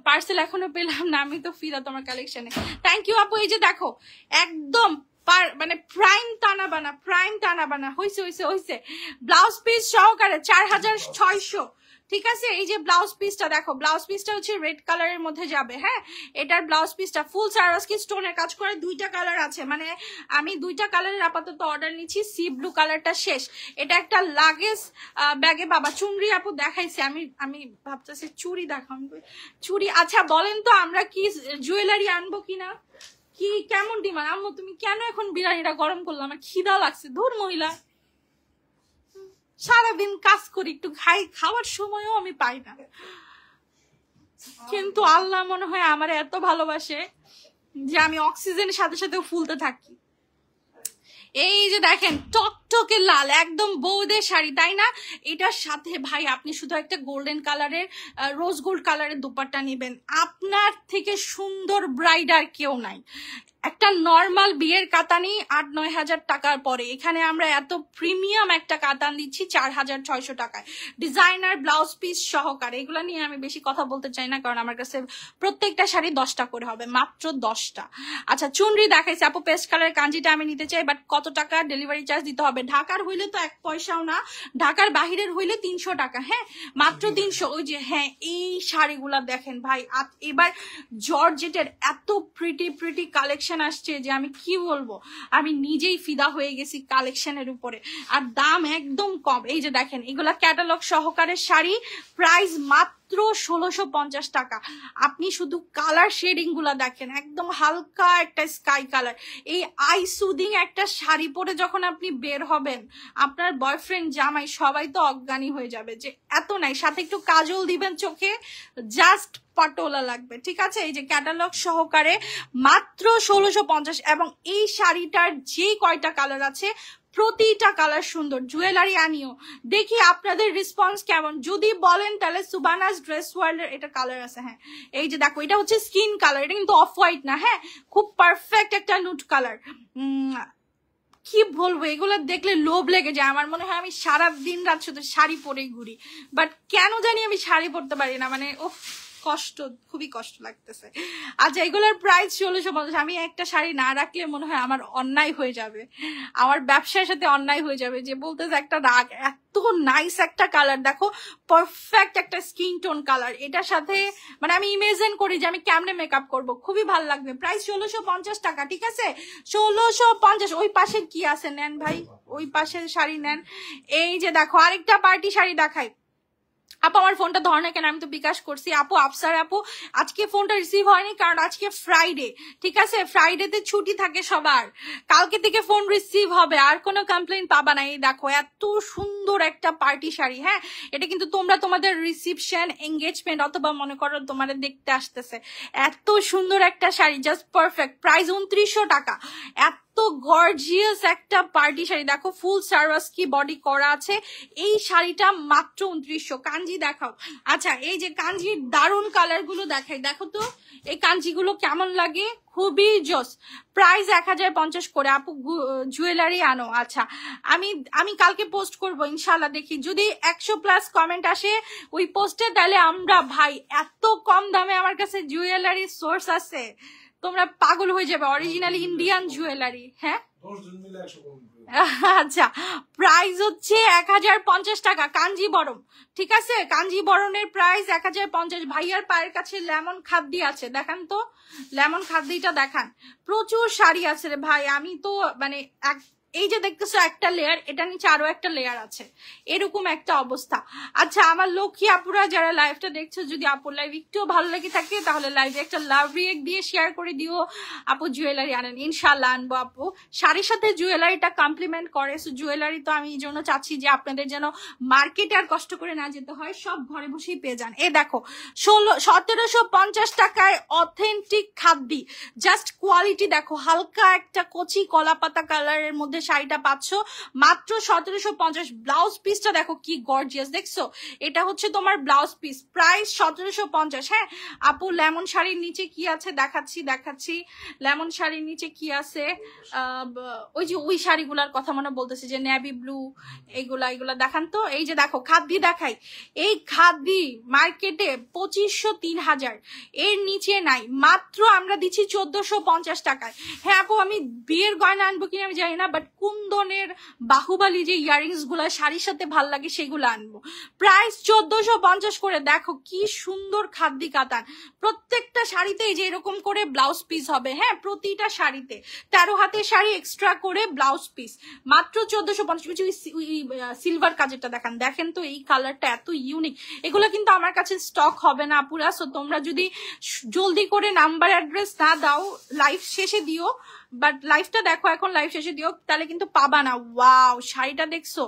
পার্সেল এখনো পেলাম না, আমি তো ফিরা তোমার কালেকশনে। থ্যাংক ইউ আপু। এই যে দেখো একদম মানে প্রাইম টানা বানা, প্রাইম টানা বানা, হইছে হইছে হইছে। ব্লাউজ পিস সহকারে 4600, ঠিক আছে। এই যে ব্লাউজ পিসটা দেখো, ব্লাউজ পিসটা হচ্ছে রেড কালারের মধ্যে যাবে। হ্যাঁ এটার ব্লাউজ পিসটা ফুল সারওয়াস্কি স্টোনের কাজ করে, 2টা কালার আছে, মানে আমি 2টা কালারের আপাতত অর্ডার নিচ্ছি। সি ব্লু কালারটা শেষ। এটা একটা লাগেজ ব্যাগে বাবা। চুনরি আপু দেখাইছে, আমি ভাবতেছি চুড়ি দেখাম, চুড়ি। আচ্ছা বলেন তো আমরা কি জুয়েলারি আনবো কিনা, কি কেমন ডিমান্ড? আম্মু তুমি কেন এখন বিরিয়ানিটা গরম করলাম, আমার খিদা লাগছে। ধুর মহিলা, সারাদিন কাজ করি, একটু খাওয়ার সময়ও আমি পাই না, কিন্তু আল্লাহ মনে হয় আমার এত ভালোবাসে যে আমি অক্সিজেনের সাথে সাথে ফুলতে থাকি। এই যে দেখেন টকটকে লাল, একদম বৌদের শাড়ি তাই না? এটার সাথে ভাই আপনি শুধু একটা গোল্ডেন কালারের, রোজ গোল্ড কালারের দুপাট্টা নেবেন, আপনার থেকে সুন্দর ব্রাইড আর কেউ নাই। একটা নর্মাল বিয়ের কাতানি 8-9 হাজার টাকার পরে এখানে আমরা এত প্রিমিয়াম একটা কাতান দিচ্ছি 4600 টাকায়, ডিজাইনার ব্লাউজ পিস সহকারে। এগুলো নিয়ে আমি বেশি কথা বলতে চাই না, কারণ আমার কাছে প্রত্যেকটা শাড়ি 10টা করে হবে, মাত্র 10টা। আচ্ছা চুনরি দেখাইছে আপু, পেস্ট কালার কাঞ্জিটা আমি নিতে চাই, বাট কত টাকা ডেলিভারি চার্জ দিতে হবে? ঢাকার হইলে তো 1 পয়সাও না, ঢাকার বাহিরের হইলে 300 টাকা। হ্যাঁ মাত্র 300। ওই যে হ্যাঁ এই শাড়িগুলা দেখেন ভাই, এবার জর্জেটের এত প্রিটি প্রিটি কালেকশন আসছে যে আমি কি বলবো, আমি নিজেই ফিদা হয়ে গেছি কালেকশনের উপরে, আর দাম একদম কম। এই যে দেখেন এগুলা ক্যাটালগ সহকারে শাড়ি, প্রাইস মাত্র 1650 টাকা। আপনি শুধু কালার শেডিং গুলা দেখেন, একদম হালকা একটা স্কাই কালার। এই আই সুদিং একটা শাড়ি পরে যখন আপনি বের হবেন, আপনার বয়ফ্রেন্ড জামাই সবাই তো অজ্ঞানী হয়ে যাবে যে এত নাই, সাথে একটু কাজল দিবেন চোখে, জাস্ট পাটোলা লাগবে। ঠিক আছে, এই যে ক্যাটালগ সহকারে মাত্র 1650। এবং এই শাড়িটার যে কয়টা কালার আছে প্রতিটা কালার সুন্দর। জুয়েলারি আনিও, দেখি আপনাদের রেসপন্স কেমন। যদি বলেন তাহলে সুবানাস ড্রেস ওয়ার্ল্ডের এটা কালার আছে। হ্যাঁ এই যে দেখো, এটা হচ্ছে স্কিন কালার, এটা কিন্তু অফ হোয়াইট না। হ্যাঁ খুব পারফেক্ট একটা নুট কালার। কি বলবো, এগুলো দেখলে লোভ লেগে যায়। আমার মনে হয় আমি সারা দিন রাত শুধু শাড়ি পরেই ঘুরি, বাট কেন জানি আমি শাড়ি পরতে পারি না, মানে ও কষ্ট, খুবই কষ্ট লাগতেছে। আচ্ছা এগুলোর প্রাইস 1650। আমি একটা শাড়ি না রাখলে মনে হয় আমার অন্যায় হয়ে যাবে, আমার ব্যবসার সাথে অন্যায় হয়ে যাবে। যে বলতেছে একটা রাগ, এত নাইস একটা কালার দেখো, পারফেক্ট একটা স্কিন টোন কালার। এটার সাথে মানে আমি ইমেজিন করি যে আমি কেমনে মেকআপ করব, খুবই ভালো লাগবে। প্রাইস 1650 টাকা। ঠিক আছে 1650। ওই পাশে কি আছে নেন ভাই, ওই পাশে শাড়ি নেন। এই যে দেখো আরেকটা পার্টি শাড়ি দেখাই। আপু আমার ফোনটা ধর না কেন, আমি তো বিকাশ করছি। আপু আফসার আপু আজকে ফোনটা রিসিভ হয়নি কারণ আজকে ফ্রাইডে। ঠিক আছে ফ্রাইডেতে ছুটি থাকে সবার, কালকে থেকে ফোন রিসিভ হবে, আর কোনো কমপ্লেন পাবা না। এই দেখো এত সুন্দর একটা পার্টি শাড়ি। হ্যাঁ এটা কিন্তু তোমরা তোমাদের রিসিপশন এঙ্গেজমেন্ট অথবা মনে করো তোমাদের দেখতে আসতেছে, এত সুন্দর একটা শাড়ি, জাস্ট পারফেক্ট। প্রাইস 2900 টাকা। এত গর্জিয়াস একটা পার্টি শাড়ি দেখো, ফুল সার্ভাসকি বডি করা আছে। এই শাড়িটা মাত্র 2900। কাঞ্জি দেখাও। আচ্ছা এই যে কাঞ্জির দারুণ কালার গুলো দেখাই, দেখো তো এই কাঞ্জিগুলো কেমন লাগে, খুবই জোস। প্রাইস 1050 করে। আপু জুয়েলারি আনো। আচ্ছা আমি কালকে পোস্ট করব ইনশাল্লাহ, দেখি যদি 100+ কমেন্ট আসে ওই পোস্টে, তাহলে আমরা ভাই এত কম দামে আমার কাছে জুয়েলারি সোর্স আছে, তোমরা পাগল হয়ে যাবে। Original Indian jewellery. হ্যাঁ আচ্ছা প্রাইস হচ্ছে 1050 টাকা কাঞ্জিবরম। ঠিক আছে কাঞ্জিবরমের প্রাইস 1050। ভাইয়ার পায়ের কাছে লেমন খাদ্দি আছে, দেখান তো লেমন খাদ্দিটা দেখান। প্রচুর শাড়ি আছে রে ভাই, আমি তো মানে এই যে দেখতেছো একটা লেয়ার, এটা নিচে আরো একটা লেয়ার আছে, এরকম একটা অবস্থা। আচ্ছা আমার লক্ষ্মী আপুরা যারা লাইভটা দেখছো, যদি আপুর লাইভ একটু ভালো লেগে থাকে তাহলে লাইভে একটা লাভ রিয়েক্ট দিয়ে শেয়ার করে দিও। আপু জুয়েলারি আনেন, ইনশাল্লাহ আনবো আপু। শাড়ির সাথে জুয়েলারিটা কমপ্লিমেন্ট করে, সো জুয়েলারি তো আমি এই জন্য চাচ্ছি যে আপনাদের যেন মার্কেটে আর কষ্ট করে না যেতে হয়, সব ঘরে বসেই পেয়ে যান। এ দেখো 1750 টাকায় অথেন্টিক খাদ্যি, জাস্ট কোয়ালিটি দেখো, হালকা একটা কচি কলাপাতা কালারের মধ্যে শাড়িটা পাচ্ছ মাত্র 1750। ব্লাউজ পিসটা দেখো কি গর্জিয়াস, দেখছো এটা হচ্ছে তোমার ব্লাউজ পিস, প্রাইস 1750। হ্যাঁ আপু লেমন শাড়ির নিচে কি আছে দেখাচ্ছি। লেমন শাড়ির নিচে কি আছে, ওই যে ওই শাড়িগুলার কথা মনে বলতেছে যে নেভি ব্লু, এগুলা দেখান তো। এই যে দেখো খাদ্দি দেখাই, এই খাদ্দি মার্কেটে 2500-3000, এর নিচে নাই, মাত্র আমরা দিচ্ছি 1450 টাকায়। হ্যাঁ আপু আমি বিয়ের গয়না আনবো কিনা আমি জানি না, বাট কুন্দনের বাহুবালি যে ইয়ারিংস গুলা শাড়ির সাথে ভাল লাগে সেগুলো আনবো। প্রাইস 1450 করে। দেখো কি সুন্দর খাদ্দি কাতান, প্রত্যেকটা শাড়িতে যে এরকম করে ব্লাউজ পিস হবে। হ্যাঁ প্রতিটা শাড়িতে 13 হাতের শাড়ি এক্সট্রা করে ব্লাউজ পিস, মাত্র 1450। সিলভার কাজেরটা দেখেন তো, এই কালারটা এত ইউনিক। এগুলো কিন্তু আমার কাছে স্টক হবে না আপুরা, সো তোমরা যদি জলদি করে নাম্বার অ্যাড্রেস না দাও লাইভ শেষে দিও, বাট লাইভটা দেখো এখন, লাইভ শেষে দিও তাহলে কিন্তু পাবা না। ওয়াও শাড়িটা দেখছো,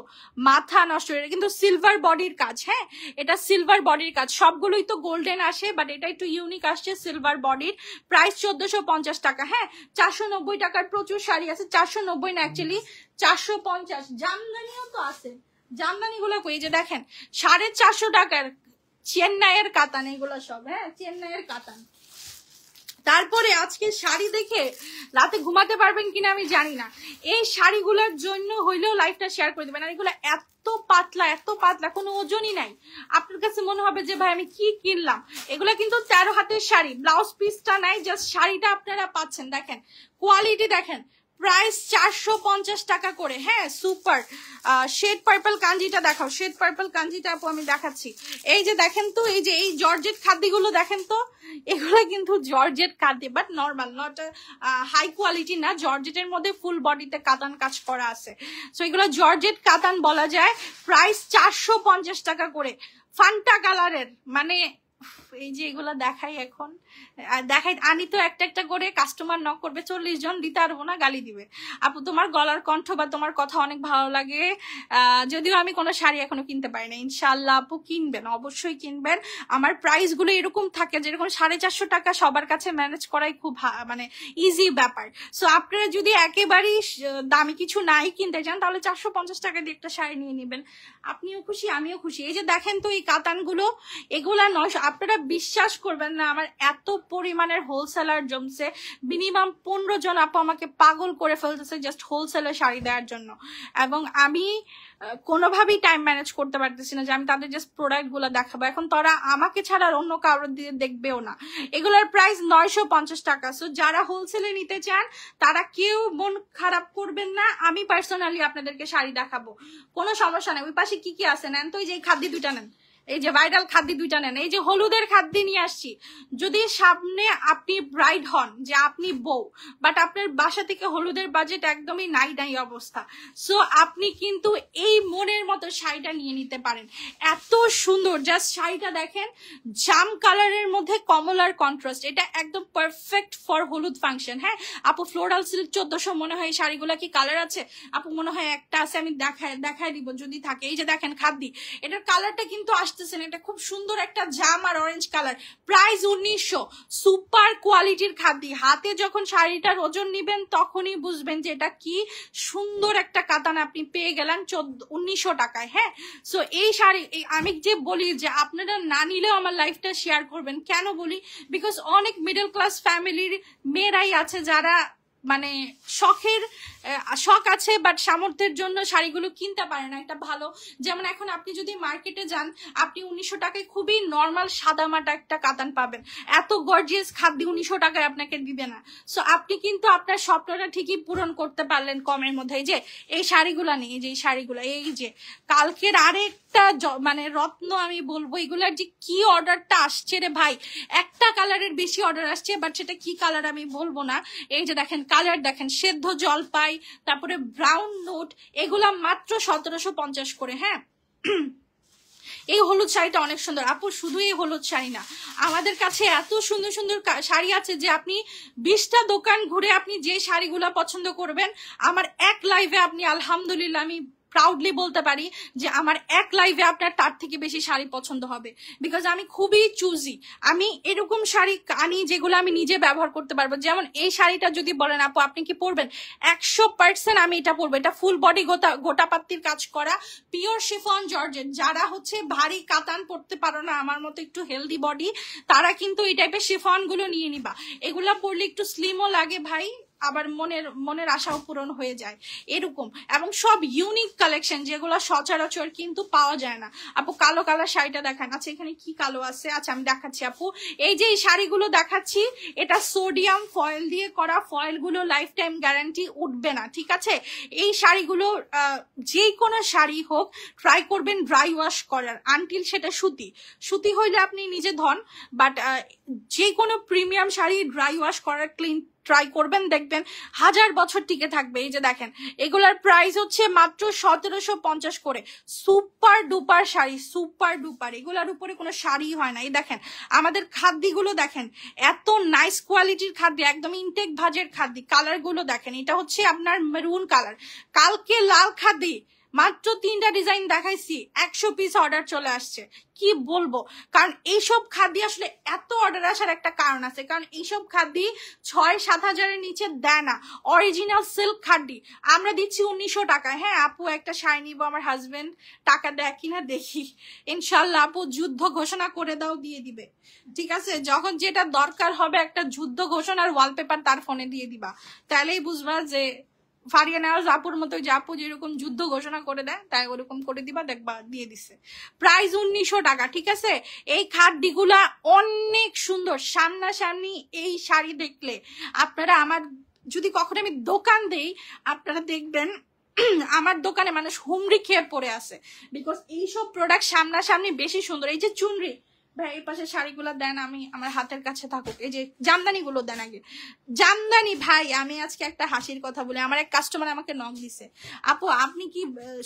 মাথা নষ্ট। এটা কিন্তু সিলভার বডির কাজ। হ্যাঁ এটা সিলভার বডির কাজ, সবগুলোই তো গোল্ডেন আসে বাট এটা একটু ইউনিক আসছে সিলভার বডির। প্রাইস 1450 টাকা। হ্যাঁ 490 টাকার প্রচুর শাড়ি আছে, 490 না অ্যাকচুয়ালি 450। জামদানিও তো আছে, জামদানি গুলো কই, যে দেখেন 450 টাকার চেন্নাইয়ের কাতান, এগুলো সব। হ্যাঁ চেন্নাইয়ের কাতান তারপরে আজকে শাড়ি দেখে রাতে ঘুমাতে পারবেন কিনা আমি জানি না, এই শাড়িগুলোর জন্য হইলেও লাইফটা শেয়ার করে দেবেন। আর এগুলো এত পাতলা কোনো ওজনই নাই, আপনার কাছে মনে হবে যে ভাই আমি কি কিনলাম। এগুলো কিন্তু 13 হাতের শাড়ি, ব্লাউজ পিসটা নাই, জাস্ট শাড়িটা আপনারা পাচ্ছেন। দেখেন কোয়ালিটি, দেখেন প্রাইস 450 টাকা করে। হ্যাঁ সুপার। শেড পার্পল কাঞ্জিটা দেখাও, শেড পার্পল কাঞ্জিটা আপু আমি দেখাচ্ছি। এই যে দেখেন তো, এই যে এই জর্জেট খাদ্যগুলো দেখেন তো, এগুলো কিন্তু জর্জেট খাদ্য, but normal, not high quality না। জর্জেটের মধ্যে ফুল বডিতে কাতান কাজ করা আছে, সো এগুলো জর্জেট কাতান বলা যায়। প্রাইস 450 টাকা করে, ফান্টা কালারের। মানে এই যে এগুলা দেখাই, এখন দেখাই আনি তো একটা একটা করে, কাস্টমার নক করবে 40 জন, দিতে পারবো না, গালি দিবে। আপু তোমার গলার কণ্ঠ বা তোমার কথা অনেক ভালো লাগে, যদিও আমি কোনো শাড়ি এখনো কিনতে পারি না। ইনশাল্লাহ আপু কিনবেন, অবশ্যই কিনবেন। আমার প্রাইস গুলো এরকম থাকে, যেরকম 450 টাকা সবার কাছে ম্যানেজ করাই খুব মানে ইজি ব্যাপার। সো আপনারা যদি একেবারেই দামি কিছু নাই কিনতে চান, তাহলে 450 টাকা দিয়ে একটা শাড়ি নিয়ে নেবেন, আপনিও খুশি আমিও খুশি। এই যে দেখেন তো এই কাতানগুলো, এগুলা 900। আপনারা বিশ্বাস করবেন না, আমার এত পরিমাণের হোলসেলার জমছে, মিনিমাম 15 জন আপু আমাকে পাগল করে ফেলতেছে জাস্ট হোলসেলে শাড়ি দেওয়ার জন্য। এবং আমি কোনোভাবেই টাইম ম্যানেজ করতে পারতেছি না যে আমি তাদের জাস্ট প্রোডাক্ট গুলো দেখাবো। এখন তারা আমাকে ছাড়া আর অন্য কারোর দিয়ে দেখবেও না। এগুলোর প্রাইস 950 টাকা। সো যারা হোলসেলে নিতে চান তারা কেউ মন খারাপ করবেন না, আমি পার্সোনালি আপনাদেরকে শাড়ি দেখাবো, কোনো সমস্যা নেই। ওই পাশে কি কি আছে নেন তো, এই যে খাদ্য দুইটা নেন, এই যে ভাইরাল খাদ্য দুইটা নেন, এই যে হলুদের খাদ্য নিয়ে আসছি। যদি সামনে আপনি ব্রাইড হন, যে আপনি বউ, বাট আপনার বাসা থেকে হলুদের বাজেট একদমই নাই অবস্থা, সো আপনি কিন্তু এই মনের মতো শাড়িটা নিয়ে নিতে পারেন। এত সুন্দর, জাস্ট শাড়িটা দেখেন, জাম কালারের মধ্যে কমলার কন্ট্রাস্ট, এটা একদম পারফেক্ট ফর হলুদ ফাংশন। হ্যাঁ আপু ফ্লোরাল সিল্ক 1400, মনে হয় এই শাড়িগুলা কি কালার আছে আপু? মনে হয় একটা আছে, আমি দেখাই দিব যদি থাকে। এই যে দেখেন খাদ্য, এটার কালারটা কিন্তু আসতেছেন, এটা খুব সুন্দর একটা জাম আর অরেঞ্জ কালার। প্রাইস 1900। সুপার কোয়ালিটির খাদ্য। হাতে যখন শাড়িটার ওজন নিবেন তখনই বুঝবেন যে এটা কি সুন্দর একটা কাতান আপনি পেয়ে গেলেন 1900 টাকায়। হ্যাঁ সো এই শাড়ি, আমি যে বলি যে আপনারা না নিলেও আমার লাইফটা শেয়ার করবেন, কেন বলি, বিকজ অনেক মিডল ক্লাস ফ্যামিলির মেয়েরাই আছে যারা মানে শখ আছে বাট সামর্থ্যের জন্য শাড়িগুলো কিনতে পারে না। এটা ভালো, যেমন এখন আপনি যদি মার্কেটে যান, আপনি 1900 টাকায় খুবই নর্মাল সাদামাটা একটা কাতান পাবেন, এত গর্জিয়াস খাদ্য 1900 টাকায় আপনাকে দিবে না। সো আপনি কিন্তু আপনার স্বপ্নটা ঠিকই পূরণ করতে পারলেন কমের মধ্যে। এই যে এই শাড়িগুলা নেই, এই যে এই শাড়িগুলা, এই যে কালকের আরেকটা মানে রত্ন আমি বলবো, এগুলার যে কি অর্ডারটা আসছে রে ভাই, একটা কালারের বেশি অর্ডার আসছে, বাট সেটা কি কালার আমি বলবো না। এই যে দেখেন কালার, দেখেন সেদ্ধ জলপাই, তারপরে ব্রাউন নোট, এগুলা মাত্র 1750 করে। হ্যাঁ এই হলুদ শাড়িটা অনেক সুন্দর আপু। শুধু এই হলুদ শাড়ি না, আমাদের কাছে এত সুন্দর সুন্দর শাড়ি আছে যে আপনি 20টা দোকান ঘুরে আপনি যে শাড়িগুলা পছন্দ করবেন, আমার এক লাইভে আপনি আলহামদুলিল্লাহ আমি প্রাউডলি বলতে পারি যে আমার এক লাইভে আপনার তার থেকে বেশি শাড়ি পছন্দ হবে, বিকজ আমি খুবই চুজি। আমি এরকম শাড়ি আনি যেগুলো আমি নিজে ব্যবহার করতে পারবো। যেমন এই শাড়িটা যদি বলেন আপু আপনি কি পরবেন, 100% আমি এটা পরবো। এটা ফুল বডি গোটা পাত্তির কাজ করা, পিওর শিফন জর্জেট। যারা হচ্ছে ভারী কাতান পরতে পারো না, আমার মতো একটু হেলদি বডি, তারা কিন্তু এই টাইপের শিফন গুলো নিয়ে নিবা। এগুলা পরলে একটু স্লিমও লাগে ভাই, আবার মনের আশাও পূরণ হয়ে যায় এরকম। এবং সব ইউনিক কালেকশন যেগুলো সচরাচর কিন্তু পাওয়া যায় না। আপু কালো কালার শাড়িটা দেখান। আচ্ছা এখানে কি কালো আছে, আচ্ছা আমি দেখাচ্ছি আপু। এই যে এই শাড়িগুলো দেখাচ্ছি, এটা সোডিয়াম ফয়েল দিয়ে করা, ফয়েল গুলো লাইফ টাইম গ্যারান্টি, উঠবে না, ঠিক আছে। এই শাড়িগুলো যে কোনো শাড়ি হোক ট্রাই করবেন ড্রাই ওয়াশ করার, আনটিল সেটা সুতি হইলে আপনি নিজে ধন, বাট যে কোনো প্রিমিয়াম শাড়ি ড্রাই ওয়াশ করার ক্লিন ট্রাই করবেন, দেখবেন 1000 বছর টিকে থাকবে। এই যে দেখেন এগুলার প্রাইস হচ্ছে মাত্র 1750 করে। Super duper sari, super duper, এগুলার উপরে কোনো শাড়ি হয় না। এই দেখেন আমাদের খাদ্যগুলো দেখেন, এত নাইস কোয়ালিটির খাদ্য, একদম ইনটেক ভাজের খাদ্য। কালার গুলো দেখেন, এটা হচ্ছে আপনার মেরুন কালার, কালকে লাল খাদ্য, মাত্র 3টা ডিজাইন দেখাইছি, 100 পিস অর্ডার চলে আসছে। কি বলবো, কারণ এইসব খাদি আসলে এত অর্ডার আসার একটা কারণ আছে, কারণ এইসব খাদি 6-7 হাজারের নিচে দেয় না। অরিজিনাল সিল্ক খাদি আমরা দিচ্ছি 1900 টাকায়। হ্যাঁ আপু একটা শাড়ি নিবো, আমার হাজবেন্ড টাকা দেয় কিনা দেখি, ইনশাল্লাহ আপু যুদ্ধ ঘোষণা করে দাও, দিয়ে দিবে, ঠিক আছে? যখন যেটা দরকার হবে একটা যুদ্ধ ঘোষণার ওয়ালপেপার তার ফোনে দিয়ে দিবা, তাহলেই বুঝবা যে ফারিয়া নাওয়াজ আপুর মতো, যে আপু যেরকম যুদ্ধ ঘোষণা করে দেয় তাই ওরকম করে দিবা, দেখবা দিয়ে দিছে। প্রাইস 1900 টাকা, ঠিক আছে? এই খাদ্যগুলা অনেক সুন্দর, সামনাসামনি এই শাড়ি দেখলে আপনারা, আমার যদি কখনো আমি দোকান দেই আপনারা দেখবেন আমার দোকানে মানুষ হুমড়ি খেয়ে পড়ে আছে, বিকজ এইসব প্রোডাক্ট সামনাসামনি বেশি সুন্দর। এই যে চুনরি ভাই, এই পাশে শাড়িগুলো দেন, আমি আমার হাতের কাছে থাকুক। এই যে জামদানি গুলো দেন আগে, জামদানি ভাই। আমি আজকে একটা হাসির কথা বলি, আমার এক কাস্টমার আমাকে নক দিছে, আপু আপনি কি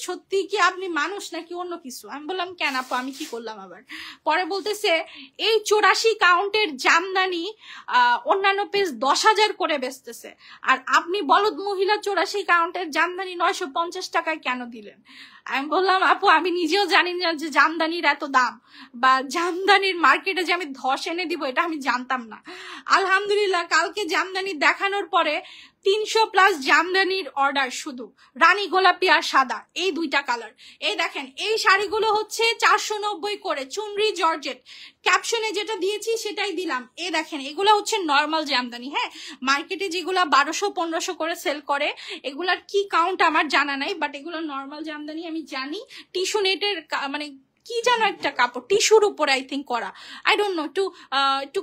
সত্যি কি আপনি মানুষ নাকি অন্য কিছু? আমি বললাম কেন আপু, আমি কি করলাম আবার? পরে বলতেছে এই 84 কাউন্টের জামদানি অন্যান্য পেজ 10,000 করে বেচতেছে, আর আপনি বলদ মহিলা 84 কাউন্টের জামদানি 950 টাকায় কেন দিলেন? আমি বললাম আপু আমি নিজেও জানি না যে জামদানির এত দাম, বা জামদানির মার্কেটে যে আমি ধস এনে দিব এটা আমি জানতাম না। আলহামদুলিল্লাহ কালকে জামদানি দেখানোর পরে 300+ জামদানির অর্ডার, শুধু রানী গোলাপি আর সাদা, এই 2টা কালার। এই দেখেন এই শাড়িগুলো হচ্ছে 490 করে, চুনরি জর্জেট, ক্যাপশনে যেটা দিয়েছি সেটাই দিলাম। এই দেখেন এগুলো হচ্ছে নর্মাল জামদানি। হ্যাঁ মার্কেটে যেগুলো 1200-1500 করে সেল করে এগুলার কি কাউন্ট আমার জানা নাই, বাট এগুলো নর্মাল জামদানি আমি জানি। টিস্যু নেটের মানে কি যেন একটা কাপড়, টিস্যুর উপর আই থিঙ্ক করা, আই ডোন্ট নো, একটু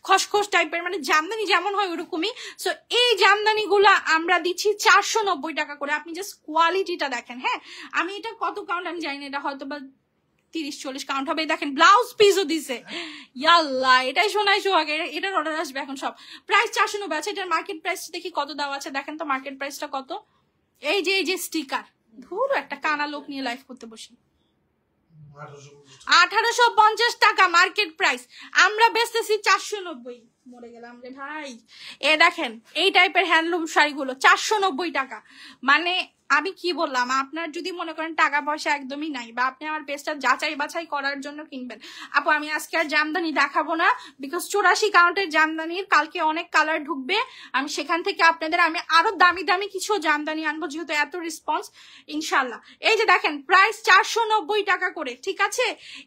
খসখস টাইপের, মানে জামদানি যেমন হয় ওরকমই। সো এই জামদানি গুলা আমরা দিচ্ছি 490 টাকা করে। আপনি জাস্ট কোয়ালিটিটা দেখেন। হ্যাঁ আমি এটা কত কাউন্ট আমি জানি না, এটা হয়তো বা 30-40 কাউন্ট হবে। দেখেন ব্লাউজ পিসও দিছে, ইয়াল্লা এটাই শোনাই সোহাগে, এটার অর্ডার আসবে এখন সব। প্রাইস 490 আছে, এটার মার্কেট প্রাইস দেখি কত দেওয়া আছে, দেখেন তো মার্কেট প্রাইসটা কত। এই যে স্টিকার, ধুর একটা কানা লোক নিয়ে লাইভ করতে বসি, 1850 টাকা মার্কেট প্রাইস, আমরা বেচতেছি 490। মরে গেলাম রে ভাই। এ দেখেন এই টাইপের হ্যান্ডলুম শাড়িগুলো 490 টাকা। মানে আমি কি বললাম, আপনার যদি মনে করেন টাকা পয়সা একদমই নাই, বা আপনি আমার পেজটা যাচাই বাছাই করার জন্য কিনবেন, আপু আমি আজকে আর জামদানি দেখাবো না, বিকজ 84 কাউন্টের জামদানির কালকে অনেক কালার ঢুকবে, আমি সেখান থেকে আপনাদের আমি আরো দামি দামি কিছু জামদানি আনবো, যেহেতু এত রেসপন্স ইনশাল্লাহ। এই যে দেখেন প্রাইস 490 টাকা করে, ঠিক আছে?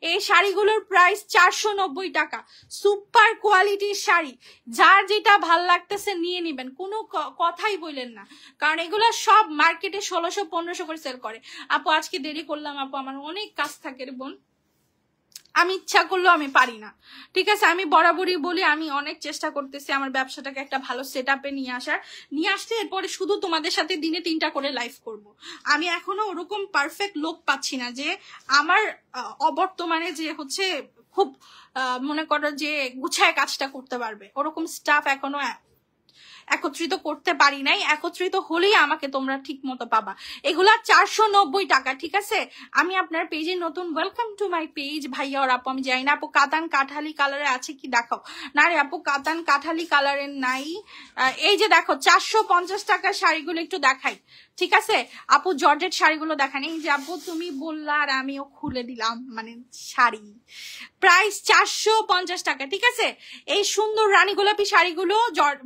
এই শাড়িগুলোর প্রাইস 490 টাকা, সুপার কোয়ালিটির শাড়ি, যার যেটা ভাল লাগতেছে নিয়ে নিবেন, কোনো কথাই বললেন না, কারণ এগুলো সব মার্কেটে 1600-1500 করে সেল করে। আপু আজকে দেরি করলাম আপু, আমার অনেক কাজ থাকে রে বোন, আমি ইচ্ছা করলেও আমি পারি না, ঠিক আছে? আমি বরাবরই বলি আমি অনেক চেষ্টা করতেছি আমার ব্যবসাটাকে একটা ভালো সেট আপে নিয়ে আসতে, এরপরে শুধু তোমাদের সাথে দিনে 3টা করে লাইভ করব। আমি এখনো ওরকম পারফেক্ট লোক পাচ্ছি না যে আমার অবর্তমানে যে হচ্ছে খুব মনে করো যে গুছায় কাজটা করতে পারবে, ওরকম স্টাফ এখনো একত্রিত করতে পারি নাই। একত্রিত হলেই আমাকে তোমরা ঠিক মতো পাবা। এগুলা 490 টাকা, ঠিক আছে? আমি আপনার পেজে নতুন, ওয়েলকাম টু মাই পেজ ভাইয়া আর আপু। আমি জানি না আপু কাতান কাঠালি কালারে আছে কি, দেখাও না রে আপু, কাতান কাঠালি কালারের নাই। এই যে দেখো 450 টাকার শাড়িগুলো একটু দেখাই, ঠিক আছে আপু? জর্জেট শাড়িগুলো দেখান। এই যে আপু তুমি বললা আর আমিও খুলে দিলাম, মানে শাড়ি প্রাইস 450 টাকা, ঠিক আছে? এই সুন্দর রানী গোলাপি শাড়িগুলো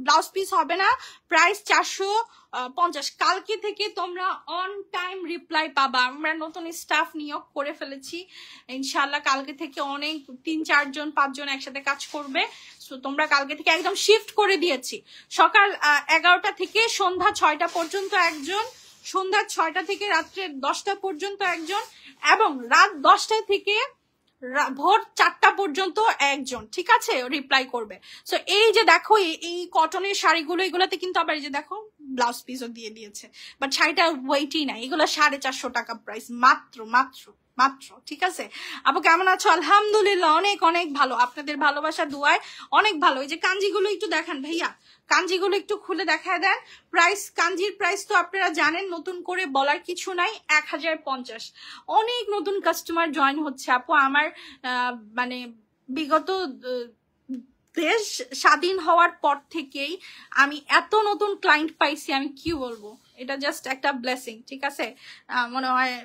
ব্লাউজ পিস হবে না, প্রাইস 450। কালকে থেকে তোমরা অন টাইম রিপ্লাই পাবা, আমরা নতুন স্টাফ নিয়োগ করে ফেলেছি ইনশাল্লাহ। কালকে থেকে অনেক 3-4 জন 5 জন একসাথে কাজ করবে। সো তোমরা কালকে থেকে একদম শিফট করে দিয়েছি, সকাল 11টা থেকে সন্ধ্যা 6টা পর্যন্ত একজন, সন্ধ্যা 6টা থেকে রাত্রে 10টা পর্যন্ত একজন, এবং রাত 10টা থেকে ভোর 4টা পর্যন্ত একজন, ঠিক আছে রিপ্লাই করবে। সো এই যে দেখো এই কটনের শাড়িগুলো, এগুলোতে কিন্তু আবার এই যে দেখো ব্লাউজ পিসও দিয়ে দিয়েছে, বাট শাড়িটা ওয়েটই নাই। এগুলো 450 টাকা প্রাইস, মাত্র মাত্র মাত্র, ঠিক আছে? আপু কেমন আছো? আলহামদুলিল্লাহ অনেক অনেক ভালো, আপনাদের ভালোবাসা দুয়ায় অনেক ভালো। এই যে কাঞ্জিগুলো একটু দেখান ভাইয়া, কাঞ্জিগুলো একটু খুলে দেখায় দেন। প্রাইস, কাঞ্জির প্রাইস তো আপনারা জানেন, নতুন করে বলার কিছু নাই, 1050। অনেক নতুন কাস্টমার জয়েন হচ্ছে আপু আমার, মানে বিগত দেশ স্বাধীন হওয়ার পর থেকেই আমি এত নতুন ক্লায়েন্ট পাইছি, আমি কি বলবো, এটা জাস্ট একটা ব্লেসিং, ঠিক আছে? মনে হয়